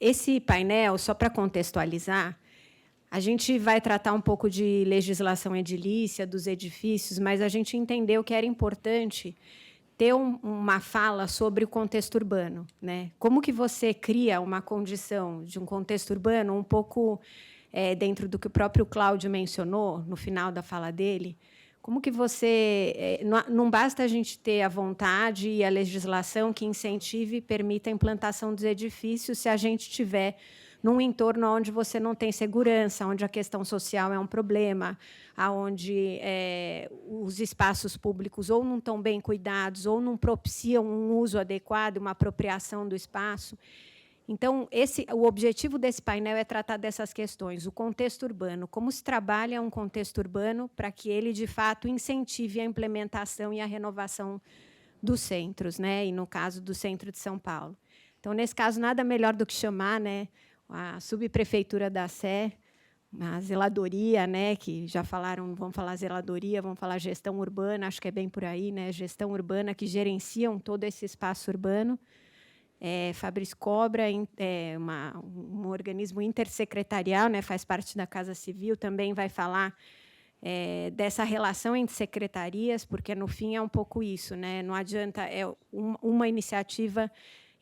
esse painel, só para contextualizar, a gente vai tratar um pouco de legislação edilícia, dos edifícios, mas a gente entendeu que era importante ter uma fala sobre o contexto urbano, né? Como que você cria uma condição de um contexto urbano um pouco dentro do que o próprio Cláudio mencionou no final da fala dele? Como que você... não basta a gente ter a vontade e a legislação que incentive e permita a implantação dos edifícios se a gente tiver num entorno onde você não tem segurança, onde a questão social é um problema, onde os espaços públicos ou não estão bem cuidados, ou não propiciam um uso adequado, uma apropriação do espaço. Então, o objetivo desse painel é tratar dessas questões, o contexto urbano, como se trabalha um contexto urbano para que ele, de fato, incentive a implementação e a renovação dos centros, né? E, no caso, do centro de São Paulo. Então, nesse caso, nada melhor do que chamar, né, a subprefeitura da Sé, a zeladoria, né, que já falaram, vamos falar zeladoria, vamos falar gestão urbana, acho que é bem por aí, né, gestão urbana, que gerenciam todo esse espaço urbano. Fabrício Cobra é um organismo intersecretarial, né, faz parte da Casa Civil, também vai falar dessa relação entre secretarias, porque, no fim, é um pouco isso, né? Não adianta uma iniciativa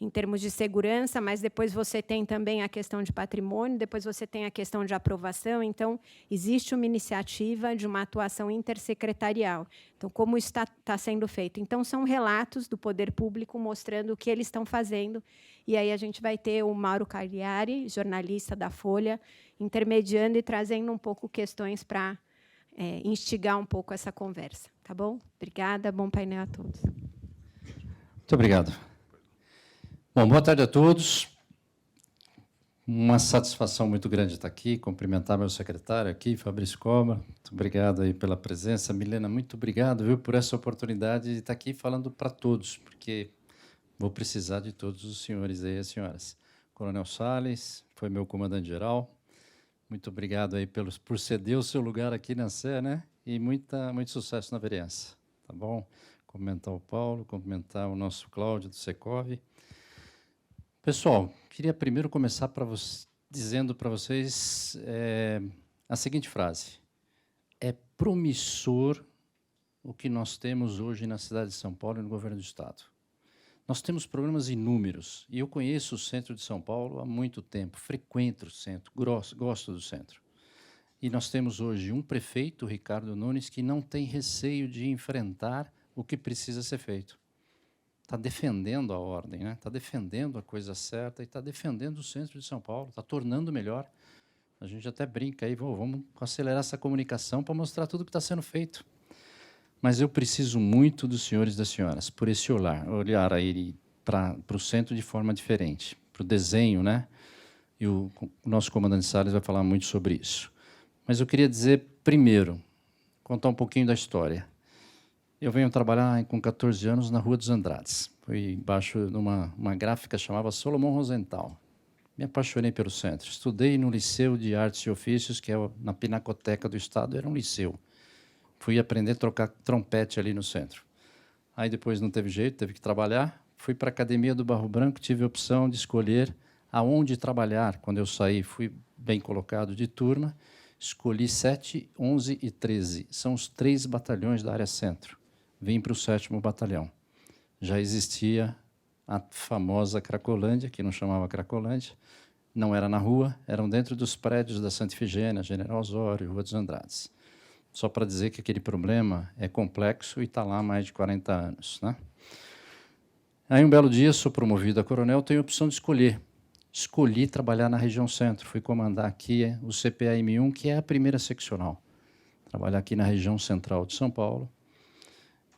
em termos de segurança, mas depois você tem também a questão de patrimônio, depois você tem a questão de aprovação. Então, existe uma iniciativa de uma atuação intersecretarial. Então, como isso está sendo feito? Então, são relatos do poder público mostrando o que eles estão fazendo. E aí a gente vai ter o Mauro Cagliari, jornalista da Folha, intermediando e trazendo um pouco questões para instigar um pouco essa conversa. Tá bom? Obrigada, bom painel a todos. Muito obrigado. Bom, boa tarde a todos. Uma satisfação muito grande estar aqui, cumprimentar meu secretário aqui, Fabrício Cobra. Muito obrigado aí pela presença. Milena, muito obrigado, viu, por essa oportunidade de estar aqui falando para todos, porque vou precisar de todos os senhores aí e as senhoras. Coronel Salles, foi meu comandante-geral. Muito obrigado aí por ceder o seu lugar aqui na Sé, né? E muito sucesso na vereança, tá bom? Cumprimentar o Paulo, cumprimentar o nosso Cláudio do Secov. Pessoal, queria primeiro começar dizendo para vocês a seguinte frase. É promissor o que nós temos hoje na cidade de São Paulo e no governo do Estado. Nós temos problemas inúmeros, e eu conheço o centro de São Paulo há muito tempo, frequento o centro, gosto do centro. E nós temos hoje um prefeito, Ricardo Nunes, que não tem receio de enfrentar o que precisa ser feito. Está defendendo a ordem, né? Está defendendo a coisa certa e está defendendo o centro de São Paulo, está tornando melhor. A gente até brinca aí, vamos acelerar essa comunicação para mostrar tudo o que está sendo feito. Mas eu preciso muito dos senhores e das senhoras, por esse olhar aí para o centro de forma diferente, para o desenho, né? E o nosso comandante Salles vai falar muito sobre isso. Mas eu queria dizer, primeiro, contar um pouquinho da história. Eu venho trabalhar com 14 anos na Rua dos Andrades. Fui embaixo de uma gráfica chamada Solomon Rosenthal. Me apaixonei pelo centro. Estudei no Liceu de Artes e Ofícios, que é na Pinacoteca do Estado, era um liceu. Fui aprender a tocar trompete ali no centro. Aí depois não teve jeito, teve que trabalhar. Fui para a Academia do Barro Branco, tive a opção de escolher aonde trabalhar. Quando eu saí, fui bem colocado de turma. Escolhi 7, 11 e 13. São os 3 batalhões da área centro. Vim para o 7º Batalhão. Já existia a famosa Cracolândia, que não chamava Cracolândia, não era na rua, eram dentro dos prédios da Santa Ifigênia, General Osório, Rua dos Andrades. Só para dizer que aquele problema é complexo e está lá há mais de 40 anos. Né? Aí, um belo dia, sou promovido a coronel, tenho a opção de escolher. Escolhi trabalhar na região centro, fui comandar aqui o CPAM1, que é a primeira seccional. Trabalhar aqui na região central de São Paulo.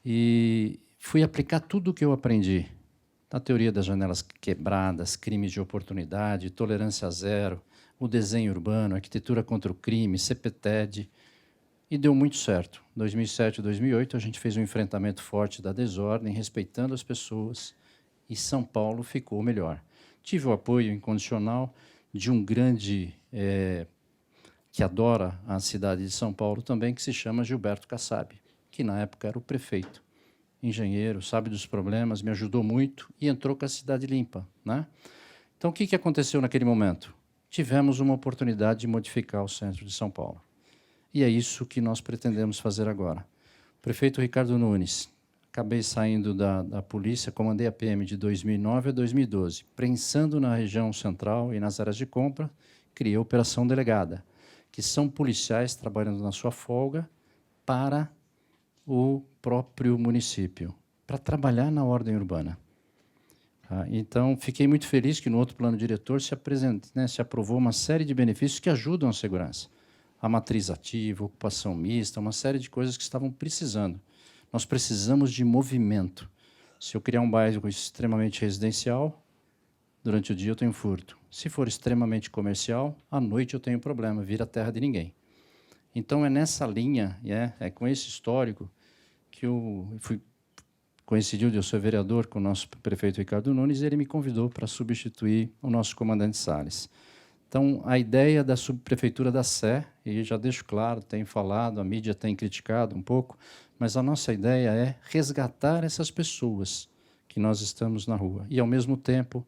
E fui aplicar tudo o que eu aprendi, na teoria das janelas quebradas, crimes de oportunidade, tolerância zero, o desenho urbano, arquitetura contra o crime, CPTED, e deu muito certo. Em 2007 e 2008, a gente fez um enfrentamento forte da desordem, respeitando as pessoas, e São Paulo ficou melhor. Tive o apoio incondicional de um grande que adora a cidade de São Paulo também, que se chama Gilberto Kassab, que na época era o prefeito, engenheiro, sabe dos problemas, me ajudou muito e entrou com a cidade limpa. Né? Então, o que aconteceu naquele momento? Tivemos uma oportunidade de modificar o centro de São Paulo. E é isso que nós pretendemos fazer agora. O prefeito Ricardo Nunes, acabei saindo da polícia, comandei a PM de 2009 a 2012, pensando na região central e nas áreas de compra, criei a Operação Delegada, que são policiais trabalhando na sua folga para o próprio município, para trabalhar na ordem urbana. Então, fiquei muito feliz que no outro plano diretor se aprovou uma série de benefícios que ajudam a segurança. A matriz ativa, ocupação mista, uma série de coisas que estavam precisando. Nós precisamos de movimento. Se eu criar um bairro extremamente residencial, durante o dia eu tenho furto. Se for extremamente comercial, à noite eu tenho problema, vira terra de ninguém. Então, é nessa linha, é com esse histórico, que eu coincidiu de eu ser vereador com o nosso prefeito Ricardo Nunes, e ele me convidou para substituir o nosso comandante Salles. Então, a ideia da subprefeitura da Sé, e já deixo claro, tenho falado, a mídia tem criticado um pouco, mas a nossa ideia é resgatar essas pessoas que nós estamos na rua e, ao mesmo tempo,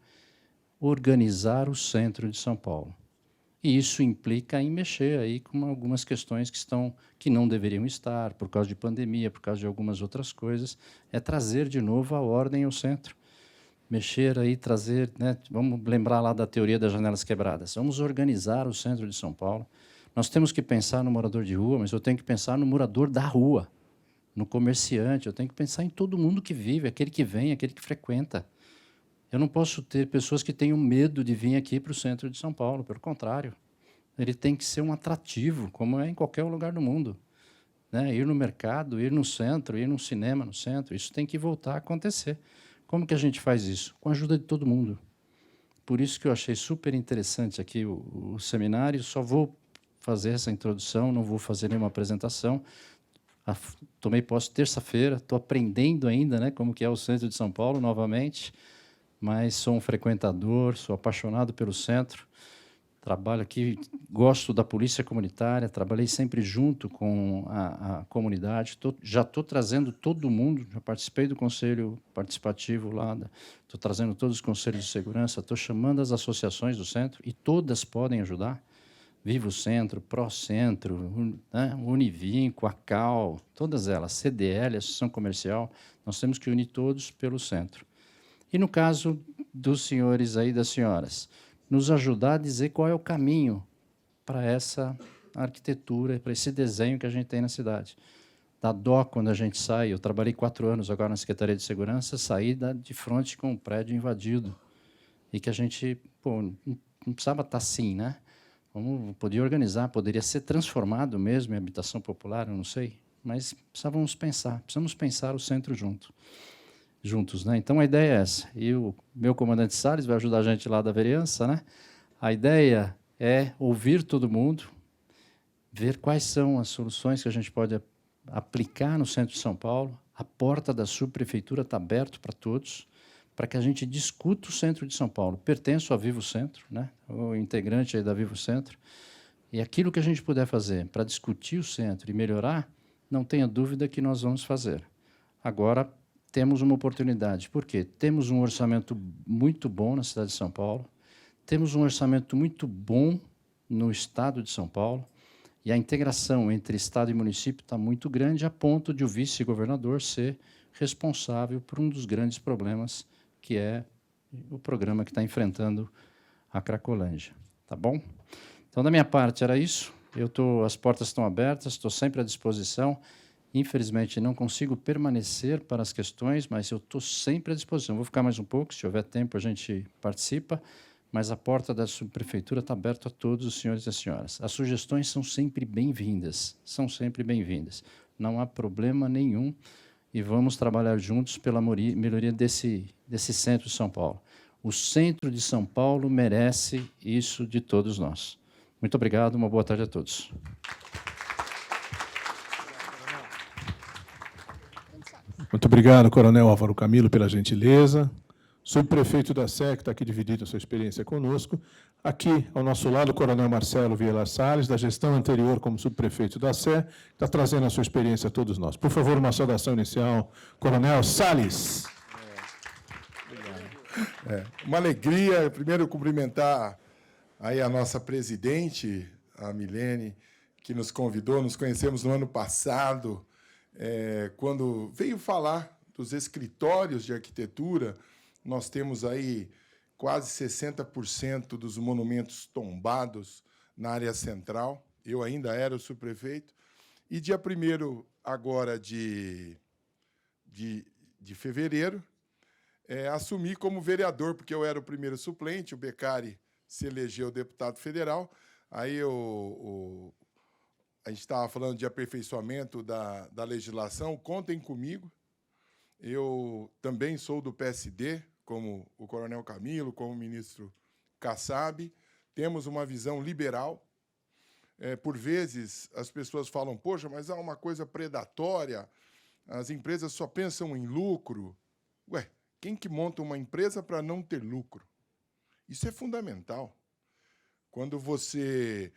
organizar o centro de São Paulo. E isso implica em mexer aí com algumas questões que não deveriam estar, por causa de pandemia, por causa de algumas outras coisas, é trazer de novo a ordem ao centro. Mexer aí, trazer, né, vamos lembrar lá da teoria das janelas quebradas. Vamos organizar o centro de São Paulo. Nós temos que pensar no morador de rua, mas eu tenho que pensar no morador da rua, no comerciante, eu tenho que pensar em todo mundo que vive, aquele que vem, aquele que frequenta. Eu não posso ter pessoas que tenham medo de vir aqui para o centro de São Paulo, pelo contrário. Ele tem que ser um atrativo, como é em qualquer lugar do mundo. Né? Ir no mercado, ir no centro, ir no cinema no centro, isso tem que voltar a acontecer. Como que a gente faz isso? Com a ajuda de todo mundo. Por isso que eu achei super interessante aqui o seminário, só vou fazer essa introdução, não vou fazer nenhuma apresentação. Tomei posse terça-feira, estou aprendendo ainda, né, como que é o centro de São Paulo, novamente, mas sou um frequentador, sou apaixonado pelo centro, trabalho aqui, gosto da polícia comunitária, trabalhei sempre junto com a comunidade, já estou trazendo todo mundo, já participei do conselho participativo lá, estou trazendo todos os conselhos de segurança, estou chamando as associações do centro, e todas podem ajudar. Vivo Centro, Pro Centro, né, Univinco, ACAL, todas elas, CDL, Associação Comercial, nós temos que unir todos pelo centro. E, no caso dos senhores aí, das senhoras, nos ajudar a dizer qual é o caminho para essa arquitetura, para esse desenho que a gente tem na cidade. Dá dó quando a gente sai, eu trabalhei 4 anos agora na Secretaria de Segurança, saí de frente com um prédio invadido, e que a gente, não precisava estar assim, né? Podia organizar, poderia ser transformado mesmo em habitação popular, eu não sei, mas precisamos pensar o centro juntos, né? Então, a ideia é essa. E o meu comandante Salles vai ajudar a gente lá da vereança, né? A ideia é ouvir todo mundo, ver quais são as soluções que a gente pode aplicar no centro de São Paulo. A porta da subprefeitura está aberta para todos, para que a gente discuta o centro de São Paulo. Pertenço a Vivo Centro, né? O integrante aí da Vivo Centro, e aquilo que a gente puder fazer para discutir o centro e melhorar, não tenha dúvida que nós vamos fazer. Agora, temos uma oportunidade. Por quê? Temos um orçamento muito bom na cidade de São Paulo, temos um orçamento muito bom no estado de São Paulo, e a integração entre estado e município está muito grande, a ponto de o vice-governador ser responsável por um dos grandes problemas, que é o programa que está enfrentando a Cracolândia. Tá bom? Então, da minha parte, era isso. As portas estão abertas, estou sempre à disposição. Infelizmente, não consigo permanecer para as questões, mas eu estou sempre à disposição. Vou ficar mais um pouco, se houver tempo, a gente participa, mas a porta da subprefeitura está aberta a todos os senhores e as senhoras. As sugestões são sempre bem-vindas, Não há problema nenhum, e vamos trabalhar juntos pela melhoria desse centro de São Paulo. O centro de São Paulo merece isso de todos nós. Muito obrigado, uma boa tarde a todos. Muito obrigado, Coronel Álvaro Camilo, pela gentileza. Subprefeito da Sé, que está aqui dividindo a sua experiência conosco. Aqui, ao nosso lado, o Coronel Marcelo Vieira Salles, da gestão anterior como subprefeito da Sé, que está trazendo a sua experiência a todos nós. Por favor, uma saudação inicial. Coronel Salles. Uma alegria, primeiro, cumprimentar aí a nossa presidente, a Milene, que nos convidou. Nos conhecemos no ano passado, quando veio falar dos escritórios de arquitetura. Nós temos aí quase 60% dos monumentos tombados na área central. Eu ainda era o subprefeito. E dia 1º agora de fevereiro, assumi como vereador, porque eu era o primeiro suplente, o Beccari se elegeu deputado federal. Aí a gente estava falando de aperfeiçoamento da legislação. Contem comigo. Eu também sou do PSD, como o coronel Camilo, como o ministro Kassab. Temos uma visão liberal. Por vezes, as pessoas falam, poxa, mas há uma coisa predatória, as empresas só pensam em lucro. Ué, quem que monta uma empresa para não ter lucro? Isso é fundamental. Quando você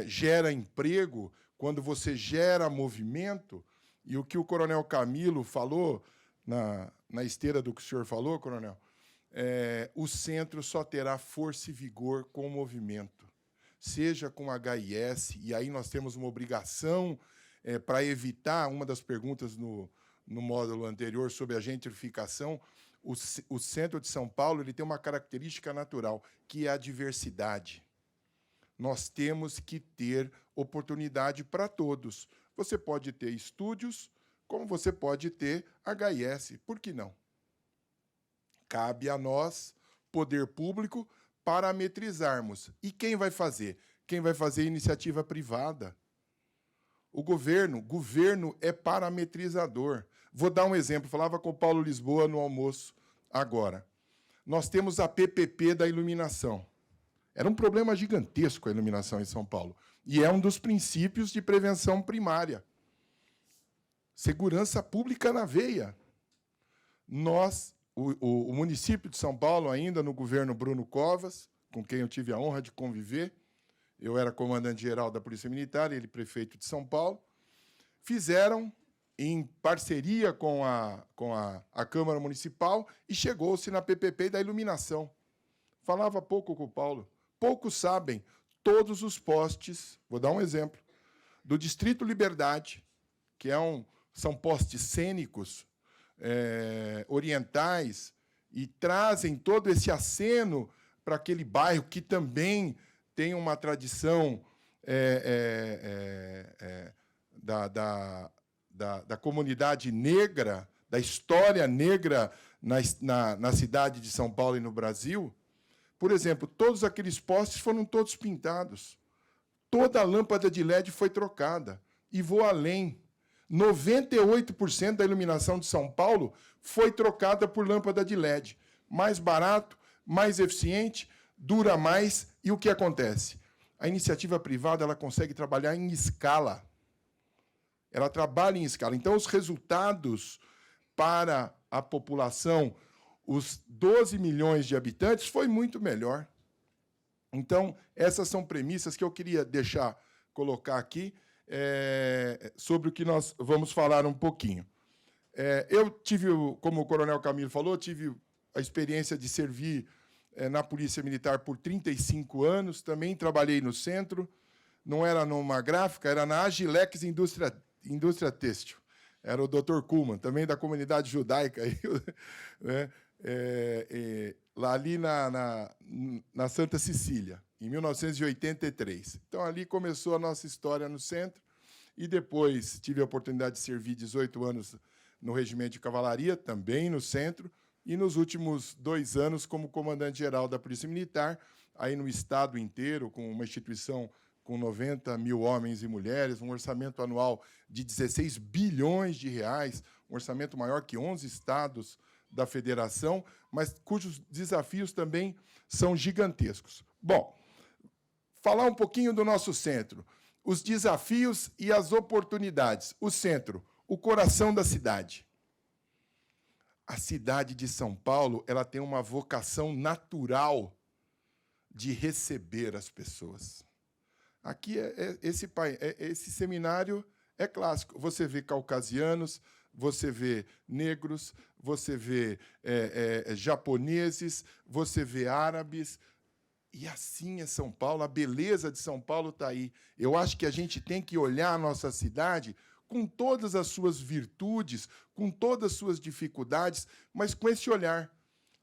gera emprego, quando você gera movimento, e o que o coronel Camilo falou, na esteira do que o senhor falou, coronel, o centro só terá força e vigor com o movimento, seja com HIS, e aí nós temos uma obrigação para evitar uma das perguntas no módulo anterior sobre a gentrificação. O centro de São Paulo ele tem uma característica natural, que é a diversidade. Nós temos que ter oportunidade para todos. Você pode ter estúdios, como você pode ter HIS. Por que não? Cabe a nós, poder público, parametrizarmos. E quem vai fazer? Quem vai fazer é iniciativa privada. O governo é parametrizador. Vou dar um exemplo. Falava com o Paulo Lisboa no almoço agora. Nós temos a PPP da iluminação. Era um problema gigantesco a iluminação em São Paulo. E é um dos princípios de prevenção primária. Segurança pública na veia. O município de São Paulo, ainda no governo Bruno Covas, com quem eu tive a honra de conviver, eu era comandante-geral da Polícia Militar, ele prefeito de São Paulo, fizeram, em parceria com a Câmara Municipal, e chegou-se na PPP da iluminação. Falava pouco com o Paulo. Poucos sabem, todos os postes, vou dar um exemplo, do Distrito Liberdade, que são postes cênicos, orientais, e trazem todo esse aceno para aquele bairro que também tem uma tradição da comunidade negra, da história negra na cidade de São Paulo e no Brasil. Por exemplo, todos aqueles postes foram todos pintados. Toda a lâmpada de LED foi trocada. E vou além. 98% da iluminação de São Paulo foi trocada por lâmpada de LED. Mais barato, mais eficiente, dura mais. E o que acontece? A iniciativa privada ela consegue trabalhar em escala. Ela trabalha em escala. Então, os resultados para a população, os 12 milhões de habitantes, foi muito melhor. Então, essas são premissas que eu queria colocar aqui, sobre o que nós vamos falar um pouquinho. Eu tive, como o coronel Camilo falou, tive a experiência de servir na Polícia Militar por 35 anos, também trabalhei no centro, não era numa gráfica, era na Agilex Indústria Têxtil. Era o Dr. Kuhlmann, também da comunidade judaica, né? Lá ali na Santa Cecília, em 1983. Então, ali começou a nossa história no centro, e depois tive a oportunidade de servir 18 anos no Regimento de Cavalaria, também no centro, e nos últimos 2 anos como comandante-geral da Polícia Militar, aí no estado inteiro, com uma instituição com 90 mil homens e mulheres, um orçamento anual de 16 bilhões de reais, um orçamento maior que 11 estados da federação, mas cujos desafios também são gigantescos. Bom, falar um pouquinho do nosso centro, os desafios e as oportunidades. O centro, o coração da cidade. A cidade de São Paulo ela tem uma vocação natural de receber as pessoas. Aqui, esse seminário é clássico. Você vê caucasianos, você vê negros, você vê japoneses, você vê árabes. E assim é São Paulo, a beleza de São Paulo está aí. Eu acho que a gente tem que olhar a nossa cidade com todas as suas virtudes, com todas as suas dificuldades, mas com esse olhar,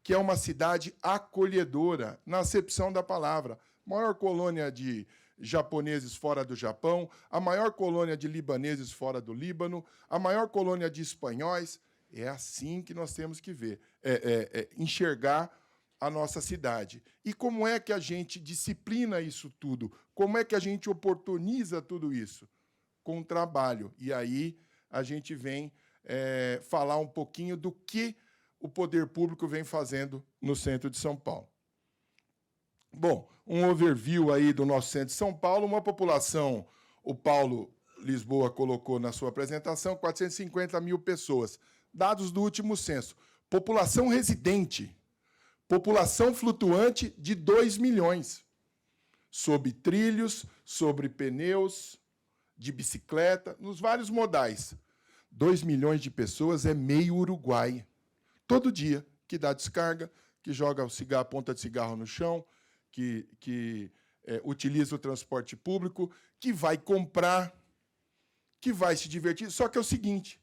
que é uma cidade acolhedora, na acepção da palavra. Maior colônia de japoneses fora do Japão, a maior colônia de libaneses fora do Líbano, a maior colônia de espanhóis. É assim que nós temos que ver, enxergar a nossa cidade. E como é que a gente disciplina isso tudo? Como é que a gente oportuniza tudo isso? Com o trabalho. E aí a gente vem falar um pouquinho do que o poder público vem fazendo no centro de São Paulo. Bom, um overview aí do nosso centro de São Paulo, uma população, o Paulo Lisboa colocou na sua apresentação, 450 mil pessoas. Dados do último censo. População residente. População flutuante de 2 milhões. Sob trilhos, sobre pneus, de bicicleta, nos vários modais. 2 milhões de pessoas é meio Uruguai. Todo dia, que dá descarga, que joga a ponta de cigarro no chão, que utiliza o transporte público, que vai comprar, que vai se divertir. Só que é o seguinte,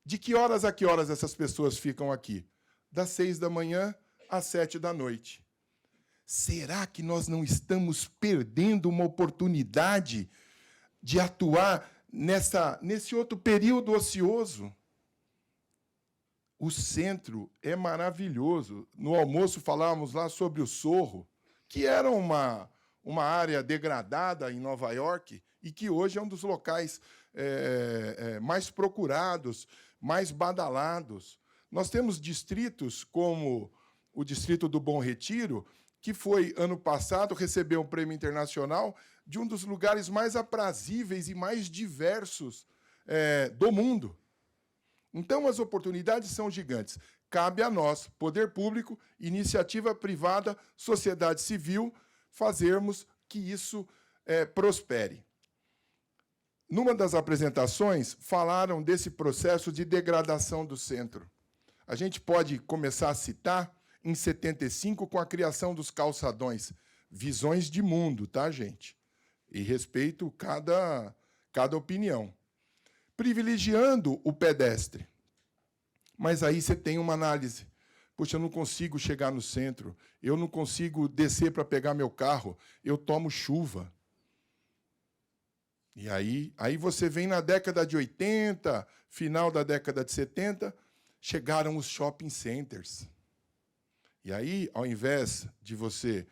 de que horas a que horas essas pessoas ficam aqui? Das 6 da manhã às 7 da noite. Será que nós não estamos perdendo uma oportunidade de atuar nesse outro período ocioso? O centro é maravilhoso. No almoço falávamos lá sobre o Sorro, que era uma área degradada em Nova York e que hoje é um dos locais mais procurados, mais badalados. Nós temos distritos como o Distrito do Bom Retiro, que foi, ano passado, recebeu um prêmio internacional de um dos lugares mais aprazíveis e mais diversos do mundo. Então, as oportunidades são gigantes. Cabe a nós, poder público, iniciativa privada, sociedade civil, fazermos que isso prospere. Numa das apresentações, falaram desse processo de degradação do centro. A gente pode começar a citar, em 75, com a criação dos calçadões. Visões de mundo, tá, gente? E respeito cada opinião. Privilegiando o pedestre. Mas aí você tem uma análise. Poxa, eu não consigo chegar no centro, eu não consigo descer para pegar meu carro, eu tomo chuva. E aí você vem na década de 80, final da década de 70, chegaram os shopping centers. E aí, ao invés de você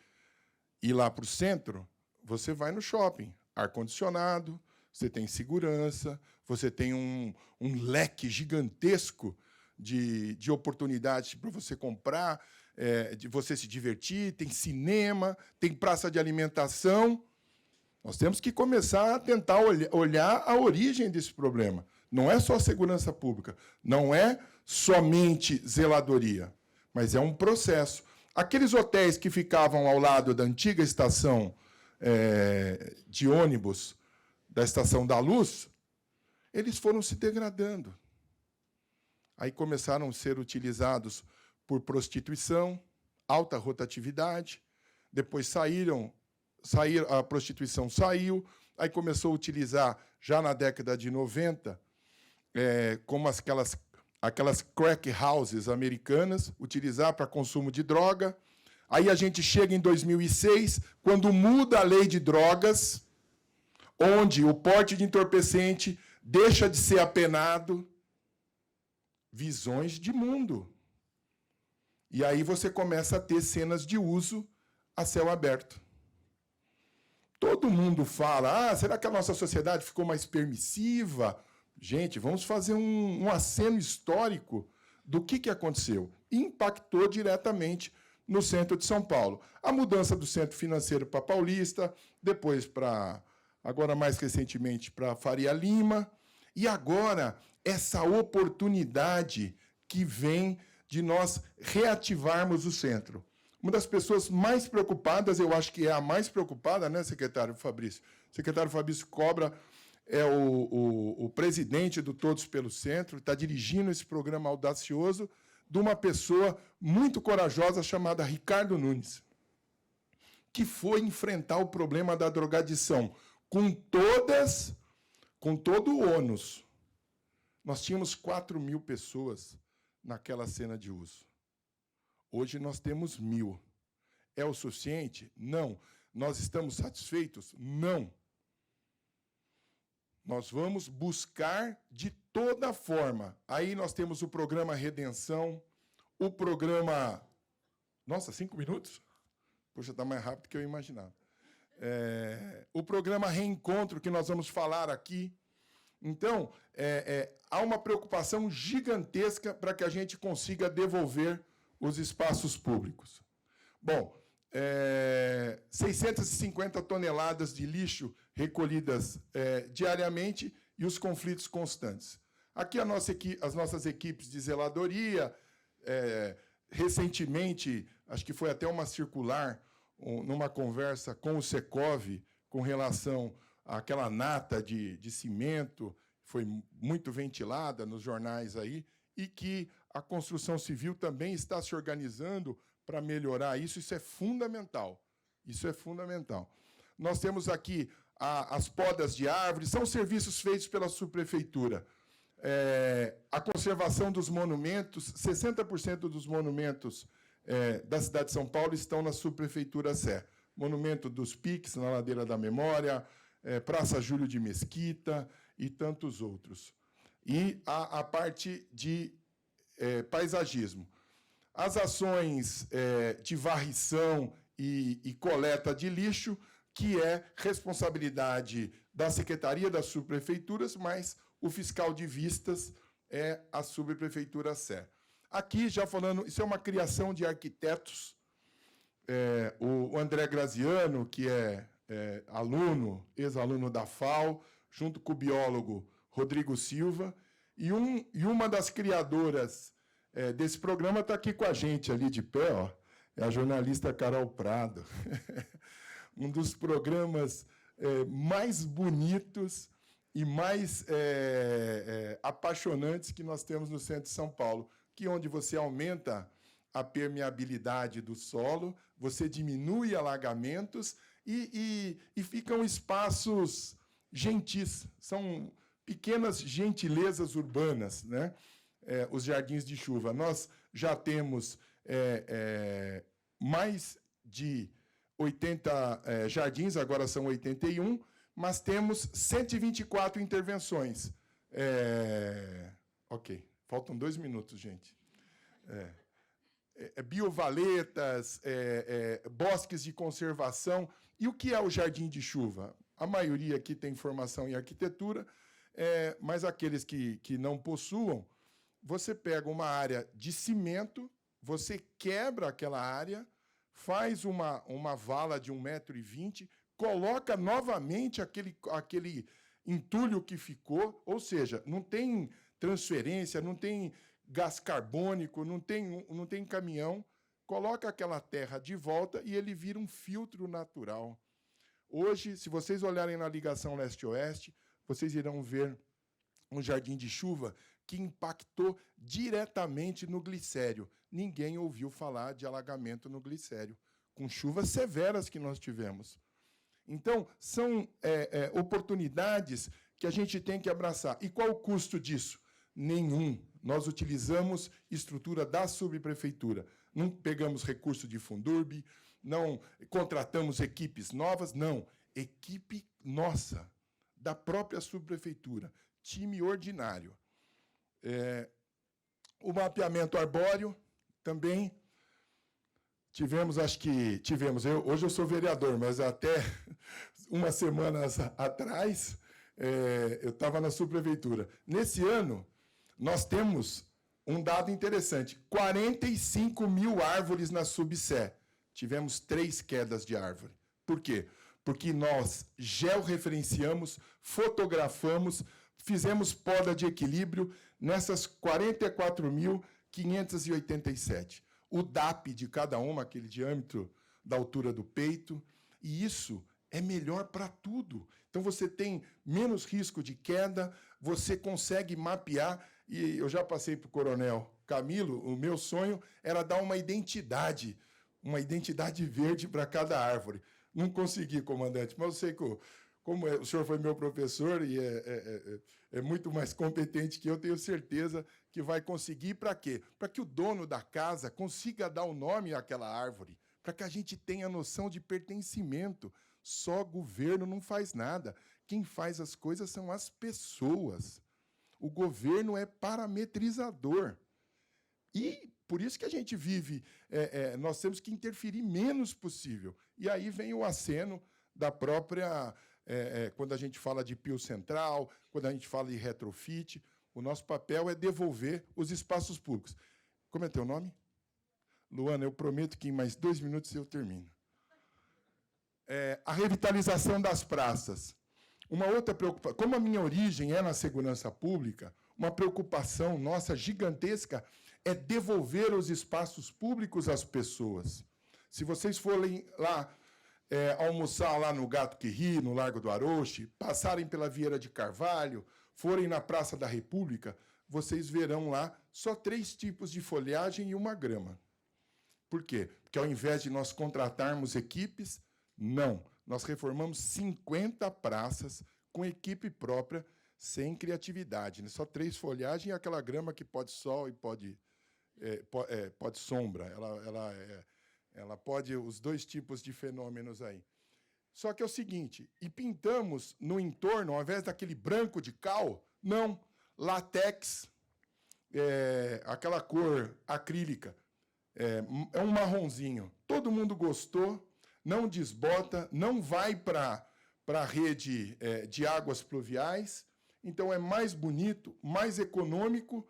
ir lá para o centro, você vai no shopping. Ar-condicionado, você tem segurança, você tem um leque gigantesco de oportunidades para você comprar, de você se divertir, tem cinema, tem praça de alimentação. Nós temos que começar a tentar olhar a origem desse problema. Não é só segurança pública, não é somente zeladoria, mas é um processo. Aqueles hotéis que ficavam ao lado da antiga estação de ônibus, da Estação da Luz, eles foram se degradando. Aí começaram a ser utilizados por prostituição, alta rotatividade, depois a prostituição saiu, aí começou a utilizar, já na década de 90, como aquelas crack houses americanas, utilizar para consumo de droga. Aí a gente chega em 2006, quando muda a lei de drogas, onde o porte de entorpecente deixa de ser apenado. Visões de mundo. E aí você começa a ter cenas de uso a céu aberto. Todo mundo fala, será que a nossa sociedade ficou mais permissiva? Gente, vamos fazer um aceno histórico do que aconteceu. Impactou diretamente no centro de São Paulo. A mudança do centro financeiro para Paulista, depois agora mais recentemente, para Faria Lima, e agora essa oportunidade que vem de nós reativarmos o centro. Uma das pessoas mais preocupadas, eu acho que é a mais preocupada, né, secretário Fabrício? O secretário Fabrício Cobra é o presidente do Todos pelo Centro, está dirigindo esse programa audacioso de uma pessoa muito corajosa chamada Ricardo Nunes, que foi enfrentar o problema da drogadição com todo o ônus. Nós tínhamos 4.000 pessoas naquela cena de uso. Hoje nós temos 1.000. É o suficiente? Não. Nós estamos satisfeitos? Não. Nós vamos buscar de toda forma. Aí nós temos o programa Redenção, o programa... Nossa, 5 minutos? Poxa, está mais rápido do que eu imaginava. O programa Reencontro, que nós vamos falar aqui. Então, há uma preocupação gigantesca para que a gente consiga devolver os espaços públicos. Bom, 650 toneladas de lixo recolhidas diariamente e os conflitos constantes. Aqui as nossas equipes de zeladoria, recentemente, acho que foi até uma circular, numa conversa com o Secov, com relação àquela nata de cimento, foi muito ventilada nos jornais aí, e que a construção civil também está se organizando para melhorar isso. Isso é fundamental. Isso é fundamental. Nós temos aqui as podas de árvores, são serviços feitos pela subprefeitura. A conservação dos monumentos, 60% dos monumentos da cidade de São Paulo estão na subprefeitura Sé. Monumento dos Piques, na Ladeira da Memória, Praça Júlio de Mesquita e tantos outros. E a parte de paisagismo. As ações de varrição e coleta de lixo, que é responsabilidade da Secretaria das Subprefeituras, mas o fiscal de vistas é a subprefeitura Sé. Aqui, já falando, isso é uma criação de arquitetos. O André Graziano, que é ex-aluno da FAO, junto com o biólogo Rodrigo Silva, e uma das criadoras desse programa está aqui com a gente, ali de pé, ó, é a jornalista Carol Prado. Um dos programas mais bonitos e mais apaixonantes que nós temos no centro de São Paulo, que onde você aumenta a permeabilidade do solo, você diminui alagamentos e ficam espaços gentis. São pequenas gentilezas urbanas, né? Os jardins de chuva. Nós já temos mais de 80 jardins, agora são 81, mas temos 124 intervenções. Ok, faltam 2 minutos, gente. Biovaletas, bosques de conservação. E o que é o jardim de chuva? A maioria aqui tem formação em arquitetura, mas aqueles que não possuam, você pega uma área de cimento, você quebra aquela área, faz uma vala de 1,20 m, coloca novamente aquele entulho que ficou, ou seja, não tem transferência, não tem gás carbônico, não tem caminhão, coloca aquela terra de volta e ele vira um filtro natural. Hoje, se vocês olharem na ligação leste-oeste, vocês irão ver um jardim de chuva que impactou diretamente no glicério. Ninguém ouviu falar de alagamento no glicério, com chuvas severas que nós tivemos. Então, são oportunidades que a gente tem que abraçar. E qual o custo disso? Nenhum. Nós utilizamos estrutura da subprefeitura. Não pegamos recurso de Fundurb, não contratamos equipes novas, não. Equipe nossa, da própria subprefeitura, time ordinário. O mapeamento arbóreo também tivemos, hoje eu sou vereador, mas até umas semanas atrás eu estava na subprefeitura. Nesse ano, nós temos um dado interessante, 45.000 árvores na Subsé. Tivemos 3 quedas de árvore. Por quê? Porque nós georreferenciamos, fotografamos, fizemos poda de equilíbrio nessas 44.587. O DAP de cada uma, aquele diâmetro da altura do peito, e isso é melhor para tudo. Então, você tem menos risco de queda, você consegue mapear, e eu já passei para o Coronel Camilo, o meu sonho era dar uma identidade verde para cada árvore. Não consegui, comandante, mas eu sei que, como o senhor foi meu professor e é muito mais competente que eu, tenho certeza que vai conseguir. Para quê? Para que o dono da casa consiga dar o nome àquela árvore, para que a gente tenha noção de pertencimento. Só governo não faz nada. Quem faz as coisas são as pessoas. O governo é parametrizador. E por isso que a gente vive, nós temos que interferir menos possível. E aí vem o aceno da própria... quando a gente fala de pio central, quando a gente fala de retrofit, o nosso papel é devolver os espaços públicos. Como é teu nome? Luana, eu prometo que em mais 2 minutos eu termino. A revitalização das praças. Uma outra preocupação, como a minha origem é na segurança pública, uma preocupação nossa gigantesca é devolver os espaços públicos às pessoas. Se vocês forem lá almoçar lá no Gato que Ri, no Largo do Arouche, passarem pela Vieira de Carvalho, forem na Praça da República, vocês verão lá só 3 tipos de folhagem e uma grama. Por quê? Porque, ao invés de nós contratarmos equipes, não. Nós reformamos 50 praças com equipe própria, sem criatividade. Né? Só 3 folhagens e aquela grama que pode sol e pode sombra. Ela pode os 2 tipos de fenômenos aí. Só que é o seguinte, e pintamos no entorno, ao invés daquele branco de cal, não, látex, aquela cor acrílica, é um marronzinho. Todo mundo gostou, não desbota, não vai para a rede de águas pluviais, então é mais bonito, mais econômico,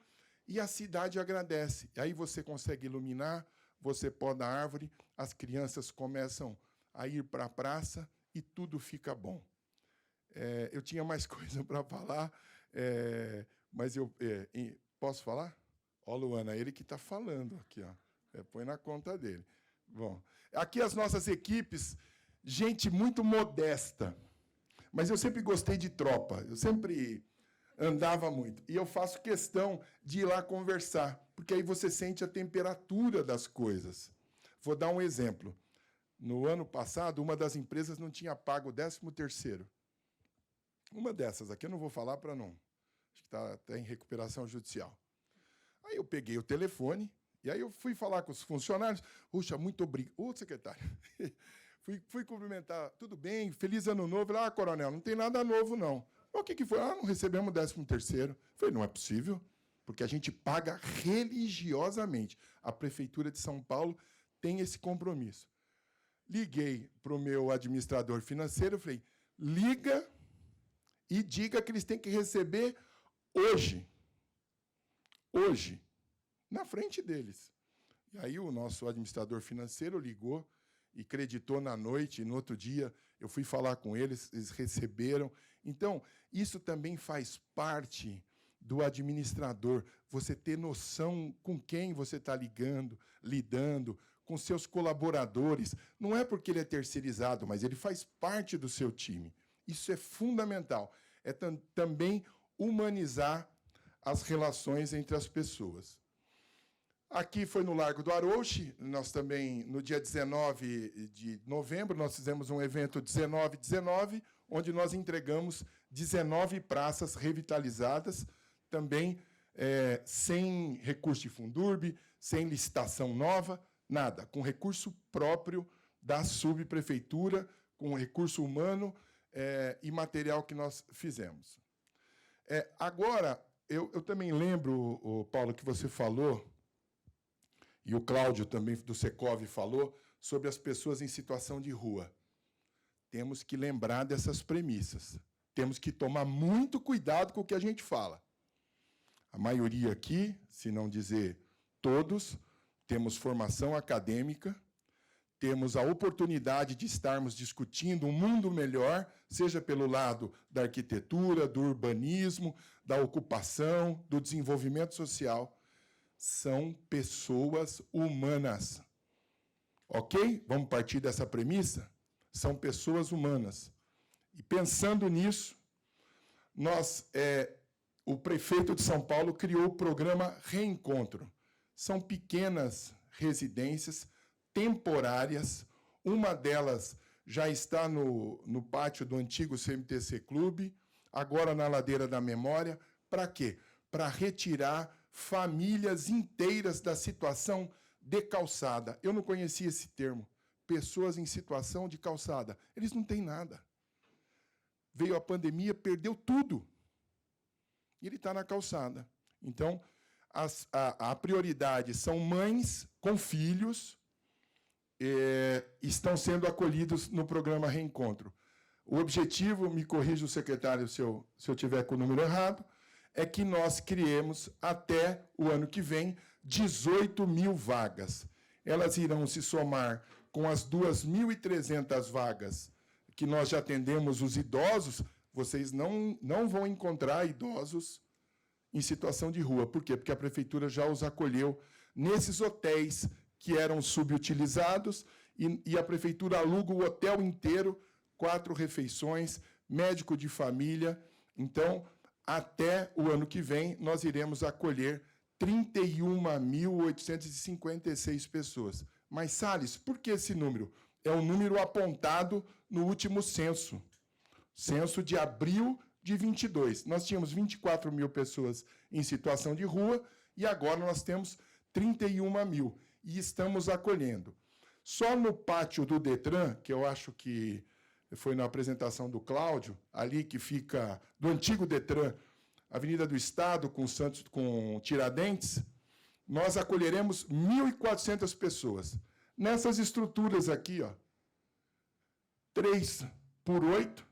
e a cidade agradece. E aí você consegue iluminar, você poda a árvore, as crianças começam a ir para a praça e tudo fica bom. Eu tinha mais coisa para falar, mas eu posso falar? Ó, Luana, ele que está falando aqui, ó. Põe na conta dele. Bom, aqui as nossas equipes, gente muito modesta, mas eu sempre gostei de tropa, eu sempre andava muito. E eu faço questão de ir lá conversar, porque aí você sente a temperatura das coisas. Vou dar um exemplo. No ano passado, uma das empresas não tinha pago o 13º. Uma dessas aqui, eu não vou falar para não... Acho que está em recuperação judicial. Aí eu peguei o telefone, e aí eu fui falar com os funcionários. Puxa, muito obrigado. Ô, secretário. fui cumprimentar. Tudo bem? Feliz ano novo. Ele, coronel, não tem nada novo, não. O que foi? Não recebemos o 13º. Falei, não é possível, porque a gente paga religiosamente. A Prefeitura de São Paulo tem esse compromisso. Liguei para o meu administrador financeiro, falei, liga e diga que eles têm que receber hoje. Hoje. Na frente deles. E aí o nosso administrador financeiro ligou e creditou na noite, e no outro dia eu fui falar com eles, eles receberam. Então, isso também faz parte do administrador, você ter noção com quem você está lidando, com seus colaboradores. Não é porque ele é terceirizado, mas ele faz parte do seu time. Isso é fundamental. É também humanizar as relações entre as pessoas. Aqui foi no Largo do Arouche, nós também, no dia 19 de novembro, nós fizemos um evento 19/19, onde nós entregamos 19 praças revitalizadas, também sem recurso de Fundurb, sem licitação nova, nada, com recurso próprio da subprefeitura, com recurso humano e material que nós fizemos. Agora, eu também lembro, Paulo, que você falou, e o Cláudio também do Secov falou, sobre as pessoas em situação de rua. Temos que lembrar dessas premissas. Temos que tomar muito cuidado com o que a gente fala. A maioria aqui, se não dizer todos, temos formação acadêmica, temos a oportunidade de estarmos discutindo um mundo melhor, seja pelo lado da arquitetura, do urbanismo, da ocupação, do desenvolvimento social. São pessoas humanas. Ok? Vamos partir dessa premissa? São pessoas humanas. E pensando nisso, o prefeito de São Paulo criou o programa Reencontro. São pequenas residências temporárias, uma delas já está no pátio do antigo CMTC Clube, agora na Ladeira da Memória. Para quê? Para retirar famílias inteiras da situação de calçada. Eu não conhecia esse termo. Pessoas em situação de calçada. Eles não têm nada. Veio a pandemia, perdeu tudo. E ele está na calçada. Então, a prioridade são mães com filhos, estão sendo acolhidos no programa Reencontro. O objetivo, me corrija o secretário se eu tiver com o número errado, é que nós criemos, até o ano que vem, 18 mil vagas. Elas irão se somar com as 2.300 vagas que nós já atendemos os idosos. Vocês não vão encontrar idosos em situação de rua. Por quê? Porque a prefeitura já os acolheu nesses hotéis que eram subutilizados, e a prefeitura aluga o hotel inteiro, 4 refeições, médico de família. Então, até o ano que vem, nós iremos acolher 31.856 pessoas. Mas, Salles, por que esse número? É um número apontado no último censo de abril de 22. Nós tínhamos 24 mil pessoas em situação de rua e agora nós temos 31 mil. E estamos acolhendo. Só no pátio do Detran, que eu acho que foi na apresentação do Cláudio, ali que fica do antigo Detran, Avenida do Estado, com Tiradentes, nós acolheremos 1.400 pessoas. Nessas estruturas aqui, 3 por 8,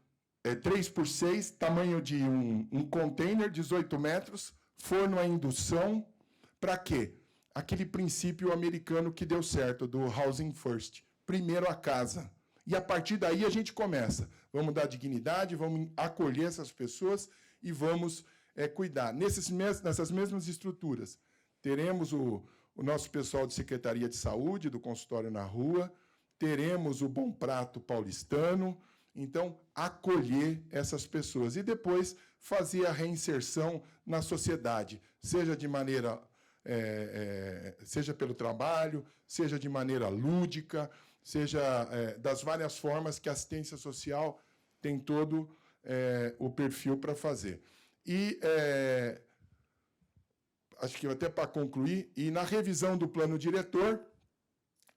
3 por 6, tamanho de um container, 18 metros, forno a indução. Para quê? Aquele princípio americano que deu certo, do Housing First. Primeiro a casa. E, a partir daí, a gente começa. Vamos dar dignidade, vamos acolher essas pessoas e vamos cuidar. Nessas mesmas estruturas, teremos o nosso pessoal de Secretaria de Saúde, do consultório na rua, teremos o Bom Prato paulistano. Então, acolher essas pessoas e depois fazer a reinserção na sociedade, seja de maneira... seja pelo trabalho, seja de maneira lúdica, seja das várias formas que a assistência social tem todo o perfil para fazer. E, acho que até para concluir, e na revisão do plano diretor,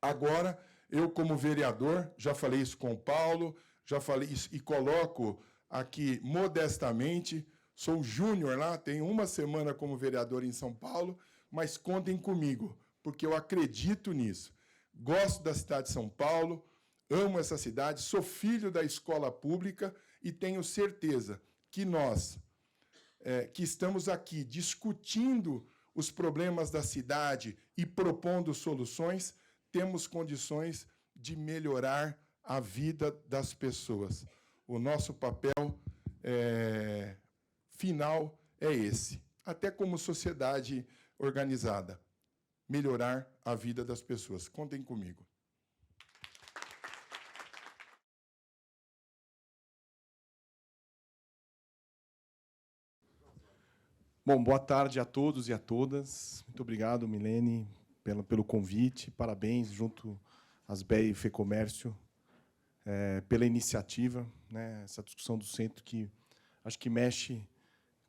agora, eu, como vereador, já falei isso com o Paulo, já falei isso e coloco aqui modestamente, sou júnior lá, tenho uma semana como vereador em São Paulo, mas contem comigo, porque eu acredito nisso. Gosto da cidade de São Paulo, amo essa cidade, sou filho da escola pública e tenho certeza que nós, que estamos aqui discutindo os problemas da cidade e propondo soluções, temos condições de melhorar a vida das pessoas. O nosso papel final é esse, até como sociedade organizada, melhorar a vida das pessoas. Contem comigo. Bom, boa tarde a todos e a todas. Muito obrigado, Milene, pelo convite. Parabéns, junto às BEI e FEComércio, pela iniciativa, né? Essa discussão do centro que acho que mexe